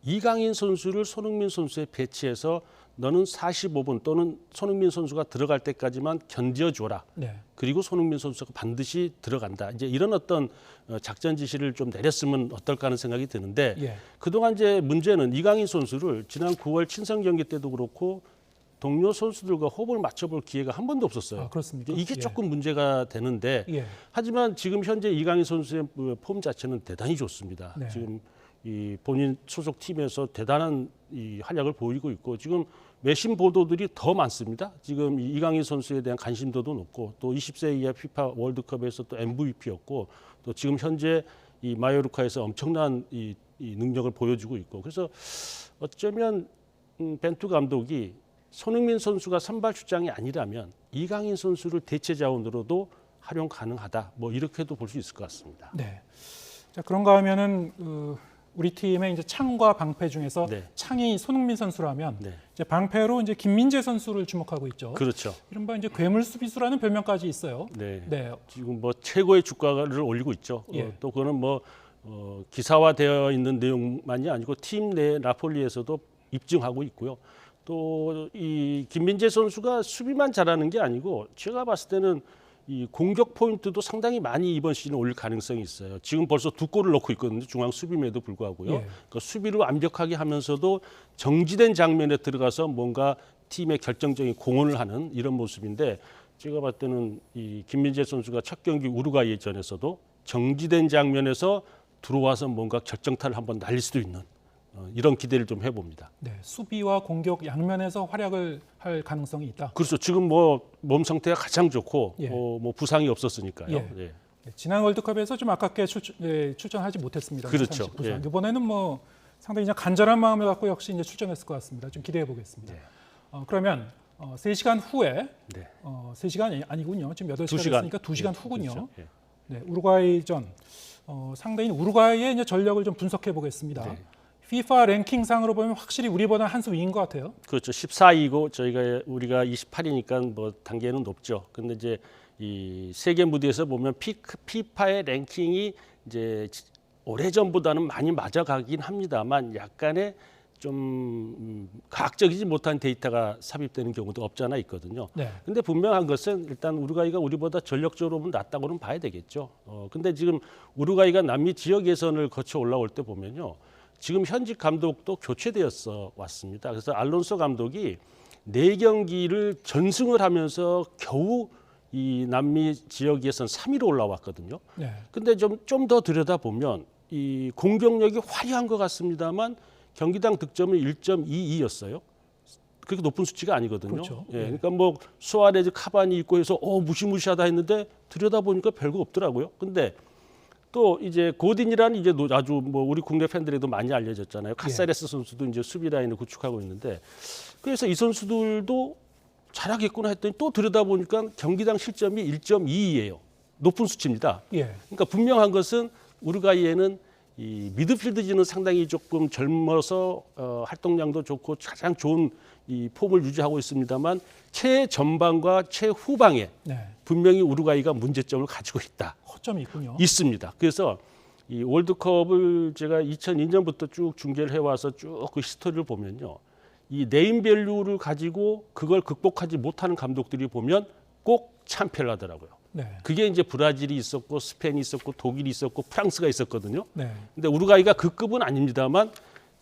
Speaker 15: 이강인 선수를 손흥민 선수에 배치해서 너는 45분 또는 손흥민 선수가 들어갈 때까지만 견뎌줘라.
Speaker 2: 네.
Speaker 15: 그리고 손흥민 선수가 반드시 들어간다. 이제 이런 어떤 작전 지시를 좀 내렸으면 어떨까 하는 생각이 드는데
Speaker 2: 예.
Speaker 15: 그동안 이제 문제는 이강인 선수를 지난 9월 친선 경기 때도 그렇고 동료 선수들과 호흡을 맞춰볼 기회가 한 번도 없었어요.
Speaker 2: 그렇습니까?
Speaker 15: 이게
Speaker 2: 예.
Speaker 15: 조금 문제가 되는데 하지만 지금 현재 이강인 선수의 폼 자체는 대단히 좋습니다.
Speaker 2: 네.
Speaker 15: 지금 이 본인 소속 팀에서 대단한 이 활약을 보이고 있고 지금 외신 보도들이 더 많습니다. 지금 이강인 선수에 대한 관심도도 높고 또 20세 이하 피파 월드컵에서 또 MVP였고 또 지금 현재 이 마요르카에서 엄청난 이 능력을 보여주고 있고 그래서 어쩌면 벤투 감독이 손흥민 선수가 선발 출장이 아니라면 이강인 선수를 대체 자원으로도 활용 가능하다. 뭐 이렇게도 볼 수 있을 것 같습니다.
Speaker 2: 네. 자 그런가 하면은 우리 팀의 이제 창과 방패 중에서 창이 손흥민 선수라면 이제 방패로 이제 김민재 선수를 주목하고 있죠.
Speaker 15: 그렇죠.
Speaker 2: 이른바 이제 괴물 수비수라는 별명까지 있어요.
Speaker 15: 네.
Speaker 2: 네.
Speaker 15: 지금 뭐 최고의 주가를 올리고 있죠.
Speaker 2: 예.
Speaker 15: 또 그거는 뭐 기사화되어 있는 내용만이 아니고 팀 내 나폴리에서도 입증하고 있고요. 또 이 김민재 선수가 수비만 잘하는 게 아니고 제가 봤을 때는 이 공격 포인트도 상당히 많이 이번 시즌 올릴 가능성이 있어요. 지금 벌써 2골을 넣고 있거든요. 중앙 수비임에도 불구하고요.
Speaker 2: 예.
Speaker 15: 그러니까 수비를 완벽하게 하면서도 정지된 장면에 들어가서 뭔가 팀의 결정적인 공헌을 하는 이런 모습인데 제가 봤을 때는 이 김민재 선수가 첫 경기 우루과이전에서도 정지된 장면에서 들어와서 뭔가 결정타를 한번 날릴 수도 있는 이런 기대를 좀 해봅니다.
Speaker 2: 네, 수비와 공격 양면에서 활약을 할 가능성이 있다.
Speaker 15: 그렇죠. 지금 뭐 몸 상태가 가장 좋고
Speaker 2: 예.
Speaker 15: 뭐 부상이 없었으니까요.
Speaker 2: 예.
Speaker 15: 예.
Speaker 2: 지난 월드컵에서 좀 아깝게 출전하지 못했습니다.
Speaker 15: 그렇죠.
Speaker 2: 부상. 이번에는 뭐 상당히 이제 간절한 마음을 갖고 역시 이제 출전했을 것 같습니다. 좀 기대해 보겠습니다. 그러면 3시간 후에 3시간이 아니군요. 지금 8시간 됐으니까 2시간 후군요.
Speaker 15: 그렇죠. 예.
Speaker 2: 네, 우루과이전 상대인 우루과이의 이제 전력을 좀 분석해 보겠습니다.
Speaker 15: 네.
Speaker 2: FIFA 랭킹상으로 보면 확실히 우리보다 한 수 위인 것 같아요.
Speaker 15: 그렇죠. 14위고 우리가 28위니까 뭐 단계는 높죠. 근데 이제 이 세계 무대에서 보면 피파의 랭킹이 이제 오래전보다는 많이 맞아가긴 합니다만 약간의 좀 과학적이지 못한 데이터가 삽입되는 경우도 없지 않아 있거든요.
Speaker 2: 네.
Speaker 15: 근데 분명한 것은 일단 우루과이가 우리보다 전력적으로 낮다고는 봐야 되겠죠. 근데 지금 우루과이가 남미 지역 예선을 거쳐 올라올 때 보면요. 지금 현직 감독도 교체되었어 왔습니다. 그래서 알론소 감독이 4경기를 전승을 하면서 겨우 이 남미 지역 예선 3위로 올라왔거든요.
Speaker 2: 네.
Speaker 15: 근데 좀 더 들여다보면 이 공격력이 화려한 것 같습니다만 경기당 득점은 1.22였어요. 그렇게 높은 수치가 아니거든요.
Speaker 2: 그렇죠.
Speaker 15: 예, 그러니까 뭐 수아레즈, 카바니 있고 해서 무시무시하다 했는데 들여다보니까 별거 없더라고요. 근데 또 이제 고딘이라는 이제 아주 뭐 우리 국내 팬들에도 많이 알려졌잖아요. 카사레스 선수도 이제 수비 라인을 구축하고 있는데 그래서 이 선수들도 잘하겠구나 했더니 또 들여다보니까 경기당 실점이 1.22예요. 높은 수치입니다.
Speaker 2: 예.
Speaker 15: 그러니까 분명한 것은 우루과이에는 이 미드필드진은 상당히 조금 젊어서 활동량도 좋고 가장 좋은 이 폼을 유지하고 있습니다만 최전방과 최후방에
Speaker 2: 네.
Speaker 15: 분명히 우루과이가 문제점을 가지고 있다.
Speaker 2: 허점이 있군요.
Speaker 15: 있습니다. 그래서 이 월드컵을 제가 2002년부터 쭉 중계를 해와서 쭉 그 히스토리를 보면요. 이 네임밸류를 가지고 그걸 극복하지 못하는 감독들이 보면 꼭 참패를 하더라고요.
Speaker 2: 네.
Speaker 15: 그게 이제 브라질이 있었고 스페인이 있었고 독일이 있었고 프랑스가 있었거든요.
Speaker 2: 네.
Speaker 15: 근데 우루과이가 그 급은 아닙니다만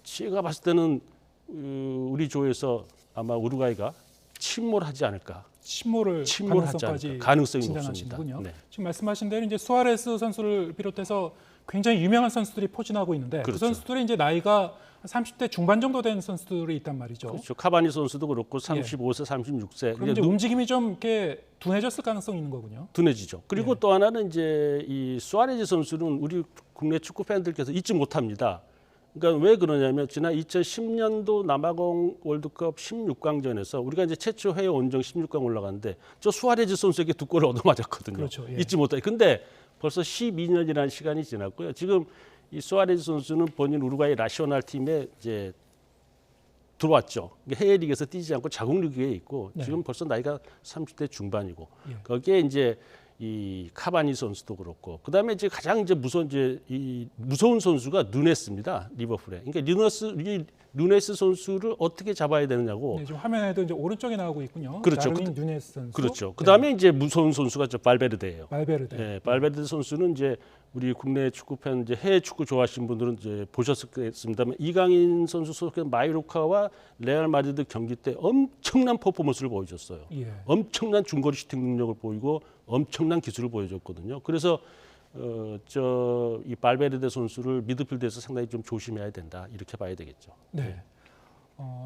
Speaker 15: 제가 봤을 때는 우리 조에서 아마 우루과이가 침몰하지 않을까.
Speaker 2: 침몰을
Speaker 15: 침몰하지 가능성이 높습니다.
Speaker 2: 네. 지금 말씀하신 대로 이제 수아레스 선수를 비롯해서 굉장히 유명한 선수들이 포진하고 있는데
Speaker 15: 그렇죠.
Speaker 2: 그 선수들이 이제 나이가 30대 중반 정도 된 선수들이 있단 말이죠.
Speaker 15: 그렇죠. 카바니 선수도 그렇고 35세, 36세.
Speaker 2: 그럼 이제 움직임이 좀 이렇게 둔해졌을 가능성이 있는 거군요.
Speaker 15: 둔해지죠. 그리고 또 하나는 이제 이 수아레즈 선수는 우리 국내 축구 팬들께서 잊지 못합니다. 그러니까 왜 그러냐면 지난 2010년도 남아공 월드컵 16강전에서 우리가 이제 최초 해외 원정 16강 올라갔는데 저 수아레즈 선수에게 2골을 얻어맞았거든요.
Speaker 2: 그렇죠. 예.
Speaker 15: 잊지 못해. 근데 벌써 12년이라는 시간이 지났고요. 지금 이 수아레즈 선수는 본인 우루과이 나셔널 팀에 이제 들어왔죠. 해외 리그에서 뛰지 않고 자국 리그에 있고
Speaker 2: 네.
Speaker 15: 지금 벌써 나이가 30대 중반이고
Speaker 2: 예.
Speaker 15: 거기에 이제 이 카바니 선수도 그렇고 그다음에 이제 가장 이제 무서운 선수가 누네스입니다. 리버풀에. 그러니까 누네스 선수를 어떻게 잡아야 되느냐고.
Speaker 2: 네, 지금 화면에도 이제 오른쪽에 나오고 있군요.
Speaker 15: 그렇죠.
Speaker 2: 다르윈 누네스 선수.
Speaker 15: 그렇죠. 그다음에 이제 무서운 선수가 저 발베르데예요.
Speaker 2: 발베르데.
Speaker 15: 네, 발베르데 선수는 이제 우리 국내 축구 팬 이제 해외 축구 좋아하시는 분들은 이제 보셨겠습니다만 이강인 선수 소속된 마요르카와 레알 마드리드 경기 때 엄청난 퍼포먼스를 보여줬어요.
Speaker 2: 예.
Speaker 15: 엄청난 중거리 슈팅 능력을 보이고 엄청난 기술을 보여줬거든요. 그래서 이 발베르데 선수를 미드필드에서 상당히 좀 조심해야 된다 이렇게 봐야 되겠죠.
Speaker 2: 네.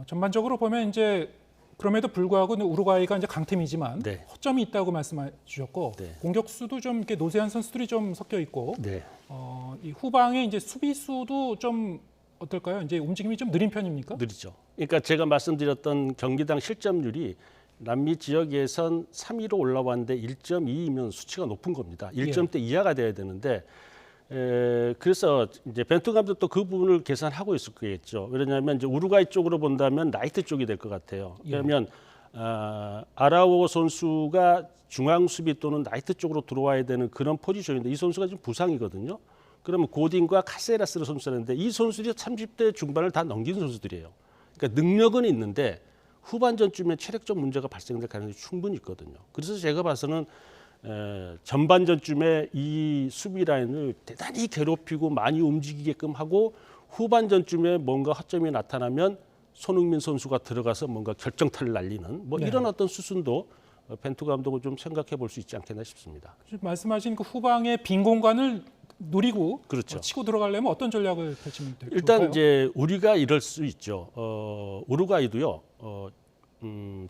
Speaker 2: 전반적으로 보면 이제 그럼에도 불구하고 우루과이가 이제 강팀이지만
Speaker 15: 네.
Speaker 2: 허점이 있다고 말씀해 주셨고
Speaker 15: 네.
Speaker 2: 공격수도 좀 이렇게 노쇠한 선수들이 좀 섞여 있고
Speaker 15: 네.
Speaker 2: 이 후방에 이제 수비수도 좀 어떨까요? 이제 움직임이 좀 느린 편입니까?
Speaker 15: 느리죠. 그러니까 제가 말씀드렸던 경기당 실점률이 남미 지역 예선 3위로 올라왔는데 1.2이면 수치가 높은 겁니다. 1점대 이하가 돼야 되는데 그래서 이제 벤투 감독도 그 부분을 계산하고 있을 거겠죠. 왜냐하면 이제 우루과이 쪽으로 본다면 라이트 쪽이 될 것 같아요. 그러면 아라오 선수가 중앙 수비 또는 라이트 쪽으로 들어와야 되는 그런 포지션인데 이 선수가 지금 부상이거든요. 그러면 고딘과 카세라스를 선수라는데 이 선수들이 30대 중반을 다 넘긴 선수들이에요. 그러니까 능력은 있는데 후반전쯤에 체력적 문제가 발생될 가능성이 충분히 있거든요. 그래서 제가 봐서는 전반전쯤에 이 수비 라인을 대단히 괴롭히고 많이 움직이게끔 하고 후반전쯤에 뭔가 허점이 나타나면 손흥민 선수가 들어가서 뭔가 결정타를 날리는 뭐
Speaker 2: 네.
Speaker 15: 이런 어떤 수순도 벤투 감독은 좀 생각해 볼 수 있지 않겠나 싶습니다.
Speaker 2: 말씀하신 그 후방의 빈 공간을 노리고
Speaker 15: 그렇죠.
Speaker 2: 치고 들어가려면 어떤 전략을 펼치면 될까요?
Speaker 15: 일단 이제 우리가 이럴 수 있죠. 우루과이도요.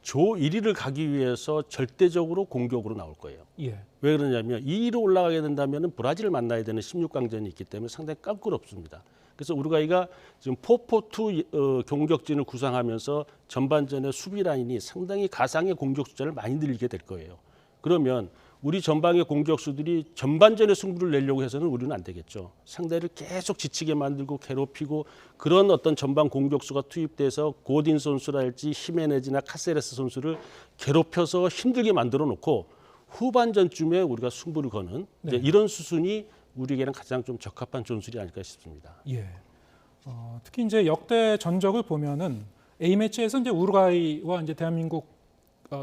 Speaker 15: 조 1위를 가기 위해서 절대적으로 공격으로 나올 거예요.
Speaker 2: 예.
Speaker 15: 왜 그러냐면 2위로 올라가게 된다면 브라질을 만나야 되는 16강전이 있기 때문에 상당히 깜찍없습니다. 그래서 우루과이가 지금 4-4-2 공격진을 구상하면서 전반전에 수비 라인이 상당히 가상의 공격 숫자를 많이 늘리게 될 거예요. 그러면 우리 전방의 공격수들이 전반전에 승부를 내려고 해서는 우리는 안 되겠죠. 상대를 계속 지치게 만들고 괴롭히고 그런 어떤 전방 공격수가 투입돼서 고딘 선수랄지 히메네즈나 카세레스 선수를 괴롭혀서 힘들게 만들어 놓고 후반전쯤에 우리가 승부를 거는
Speaker 2: 네.
Speaker 15: 이런 수순이 우리에게는 가장 좀 적합한 전술이 아닐까 싶습니다.
Speaker 2: 예. 특히 이제 역대 전적을 보면은 A 매치에서 이제 우루과이와 이제 대한민국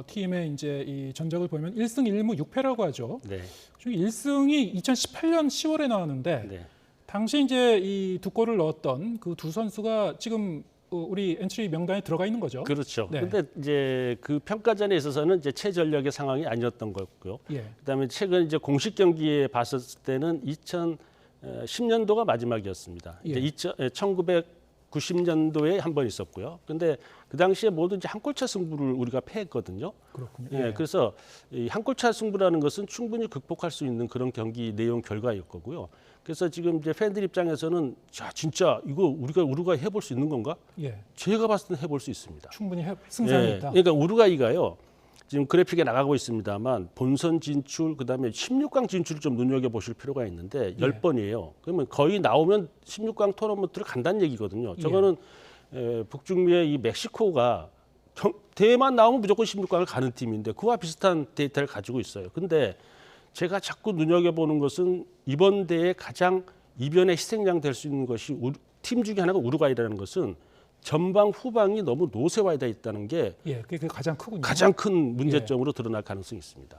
Speaker 2: 팀의 이제 이 전적을 보면 1승 1무 6패라고 하죠.
Speaker 15: 네.
Speaker 2: 1승이 2018년 10월에 나왔는데
Speaker 15: 네.
Speaker 2: 당시 이제 이 2골을 넣었던 그 두 선수가 지금 우리 엔트리 명단에 들어가 있는 거죠.
Speaker 15: 그렇죠.
Speaker 2: 네.
Speaker 15: 그런데 이제 그 평가전에 있어서는 이제 최전력의 상황이 아니었던 거고요.
Speaker 2: 예.
Speaker 15: 그다음에 최근 이제 공식 경기에 봤었을 때는 2010년도가 마지막이었습니다.
Speaker 2: 예.
Speaker 15: 이제 1990년도에 한 번 있었고요. 근데 그 당시에 모두 이제 한 골차 승부를 우리가 패했거든요.
Speaker 2: 그렇군요.
Speaker 15: 예, 그래서 이 한 골차 승부라는 것은 충분히 극복할 수 있는 그런 경기 내용 결과일 거고요. 그래서 지금 이제 팬들 입장에서는 자 진짜 이거 우리가 우루과이 해볼 수 있는 건가?
Speaker 2: 예.
Speaker 15: 제가 봤을 때는 해볼 수 있습니다.
Speaker 2: 충분히 승산이
Speaker 15: 예,
Speaker 2: 있다.
Speaker 15: 그러니까 우루과이가요. 지금 그래픽에 나가고 있습니다만 본선 진출 그다음에 16강 진출을 좀 눈여겨보실 필요가 있는데 10번이에요. 그러면 거의 나오면 16강 토너먼트를 간다는 얘기거든요. 저거는 북중미의 이 멕시코가 대회만 나오면 무조건 16강을 가는 팀인데 그와 비슷한 데이터를 가지고 있어요. 근데 제가 자꾸 눈여겨보는 것은 이번 대회에 가장 이변의 희생양 될 수 있는 것이 팀 중에 하나가 우루과이라는 것은 전방 후방이 너무 노쇠화되어 있다는 게
Speaker 2: 그게 가장 크군요.
Speaker 15: 가장 큰 문제점으로 드러날 가능성이 있습니다.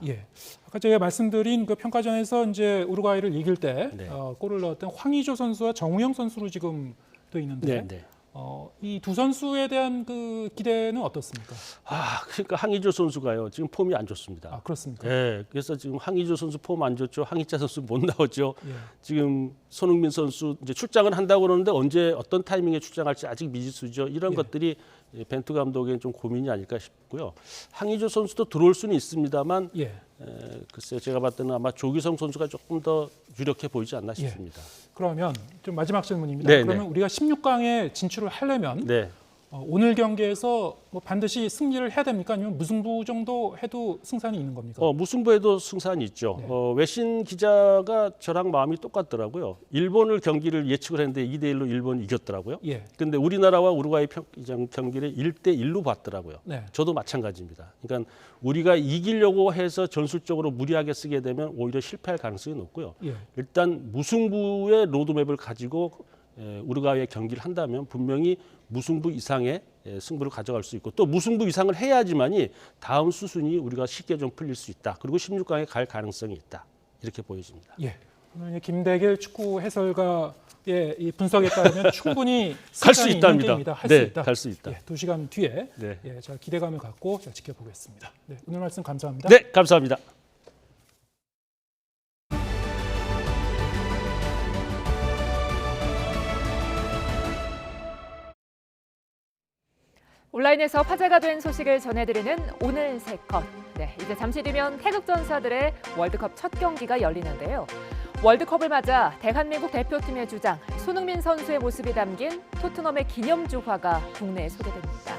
Speaker 2: 아까 제가 말씀드린 그 평가전에서 이제 우루과이를 이길 때 골을 넣었던 황의조 선수와 정우영 선수로 지금 돼 있는데 이 두 선수에 대한 그 기대는 어떻습니까?
Speaker 15: 그러니까 황의조 선수가요 지금 폼이 안 좋습니다.
Speaker 2: 그렇습니까?
Speaker 15: 그래서 지금 황의조 선수 폼 안 좋죠. 황희자 선수 못 나오죠. 지금 손흥민 선수 이제 출장을 한다고 그러는데 언제 어떤 타이밍에 출장할지 아직 미지수죠. 이런 것들이 벤투 감독에는 좀 고민이 아닐까 싶고요. 황의조 선수도 들어올 수는 있습니다만 글쎄요 제가 봤을 때는 아마 조기성 선수가 조금 더 유력해 보이지 않나 싶습니다.
Speaker 2: 그러면 좀 마지막 질문입니다.
Speaker 15: 네,
Speaker 2: 그러면 우리가 16강에 진출을 하려면 오늘 경기에서 뭐 반드시 승리를 해야 됩니까? 아니면 무승부 정도 해도 승산이 있는 겁니까?
Speaker 15: 무승부에도 승산이 있죠. 외신 기자가 저랑 마음이 똑같더라고요. 일본을 경기를 예측을 했는데 2대1로 일본이 이겼더라고요. 근데 우리나라와 우루과이 경기를 1대1로 봤더라고요. 저도 마찬가지입니다. 그러니까 우리가 이기려고 해서 전술적으로 무리하게 쓰게 되면 오히려 실패할 가능성이 높고요. 일단 무승부의 로드맵을 가지고 우루과이의 경기를 한다면 분명히 무승부 이상의 승부를 가져갈 수 있고 또 무승부 이상을 해야지만이 다음 수순이 우리가 쉽게 좀 풀릴 수 있다. 그리고 16강에 갈 가능성이 있다. 이렇게 보여집니다.
Speaker 2: 오늘 김대길 축구 해설가의 이 분석에 따르면 충분히
Speaker 15: 갈 수 있답니다.
Speaker 2: 할 수 있다.
Speaker 15: 갈 수 있다.
Speaker 2: 2시간 뒤에 자, 기대감을 갖고 자, 지켜보겠습니다. 오늘 말씀 감사합니다.
Speaker 15: 네, 감사합니다.
Speaker 1: 온라인에서 화제가 된 소식을 전해드리는 오늘 세 컷. 이제 잠시 뒤면 태극전사들의 월드컵 첫 경기가 열리는데요. 월드컵을 맞아 대한민국 대표팀의 주장 손흥민 선수의 모습이 담긴 토트넘의 기념주화가 국내에 소개됩니다.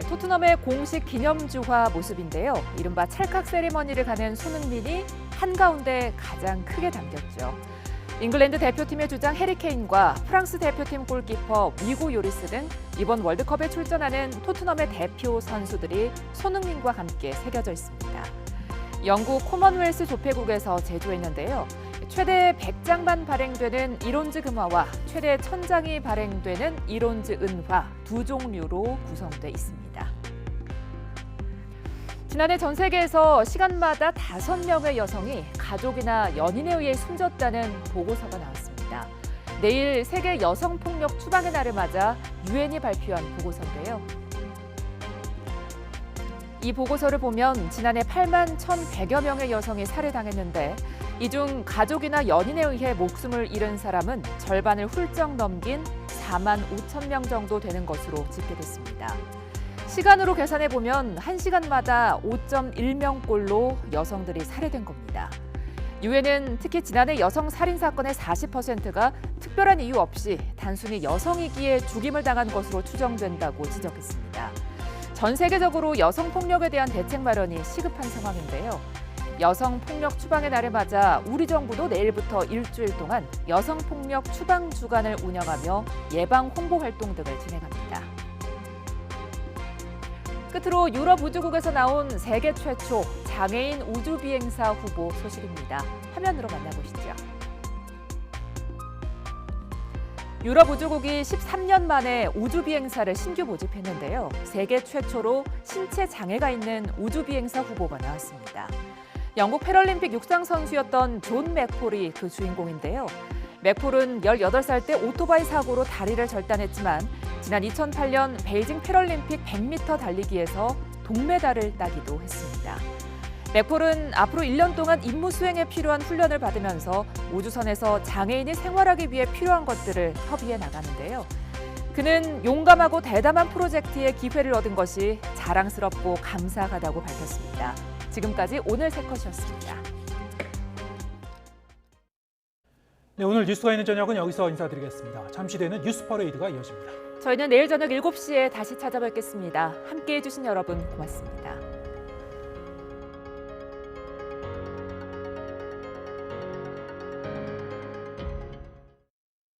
Speaker 1: 토트넘의 공식 기념주화 모습인데요. 이른바 찰칵 세리머니를 가는 손흥민이 한가운데 가장 크게 담겼죠. 잉글랜드 대표팀의 주장 해리 케인과 프랑스 대표팀 골키퍼 위고 요리스 등 이번 월드컵에 출전하는 토트넘의 대표 선수들이 손흥민과 함께 새겨져 있습니다. 영국 코먼웰스 조폐국에서 제조했는데요. 최대 100장만 발행되는 이론즈 금화와 최대 1000장이 발행되는 이론즈 은화 두 종류로 구성돼 있습니다. 지난해 전 세계에서 시간마다 5명의 여성이 가족이나 연인에 의해 숨졌다는 보고서가 나왔습니다. 내일 세계 여성폭력 추방의 날을 맞아 유엔이 발표한 보고서인데요. 이 보고서를 보면 지난해 8만 1,100여 명의 여성이 살해당했는데 이 중 가족이나 연인에 의해 목숨을 잃은 사람은 절반을 훌쩍 넘긴 4만 5천 명 정도 되는 것으로 집계됐습니다. 시간으로 계산해 보면 1시간마다 5.1명꼴로 여성들이 살해된 겁니다. 유엔은 특히 지난해 여성 살인 사건의 40%가 특별한 이유 없이 단순히 여성이기에 죽임을 당한 것으로 추정된다고 지적했습니다. 전 세계적으로 여성 폭력에 대한 대책 마련이 시급한 상황인데요. 여성 폭력 추방의 날을 맞아 우리 정부도 내일부터 일주일 동안 여성 폭력 추방 주간을 운영하며 예방 홍보 활동 등을 진행합니다. 끝으로 유럽 우주국에서 나온 세계 최초 장애인 우주 비행사 후보 소식입니다. 화면으로 만나보시죠. 유럽 우주국이 13년 만에 우주 비행사를 신규 모집했는데요. 세계 최초로 신체 장애가 있는 우주 비행사 후보가 나왔습니다. 영국 패럴림픽 육상 선수였던 존 맥폴이 그 주인공인데요. 맥폴은 18살 때 오토바이 사고로 다리를 절단했지만 지난 2008년 베이징 패럴림픽 100m 달리기에서 동메달을 따기도 했습니다. 맥폴은 앞으로 1년 동안 임무 수행에 필요한 훈련을 받으면서 우주선에서 장애인이 생활하기 위해 필요한 것들을 협의해 나가는데요. 그는 용감하고 대담한 프로젝트에 기회를 얻은 것이 자랑스럽고 감사하다고 밝혔습니다. 지금까지 오늘 세 컷이었습니다.
Speaker 2: 네, 오늘 뉴스가 있는 저녁은 여기서 인사드리겠습니다. 잠시 뒤에는 뉴스 퍼레이드가 이어집니다.
Speaker 1: 저희는 내일 저녁 7시에 다시 찾아뵙겠습니다. 함께해 주신 여러분 고맙습니다.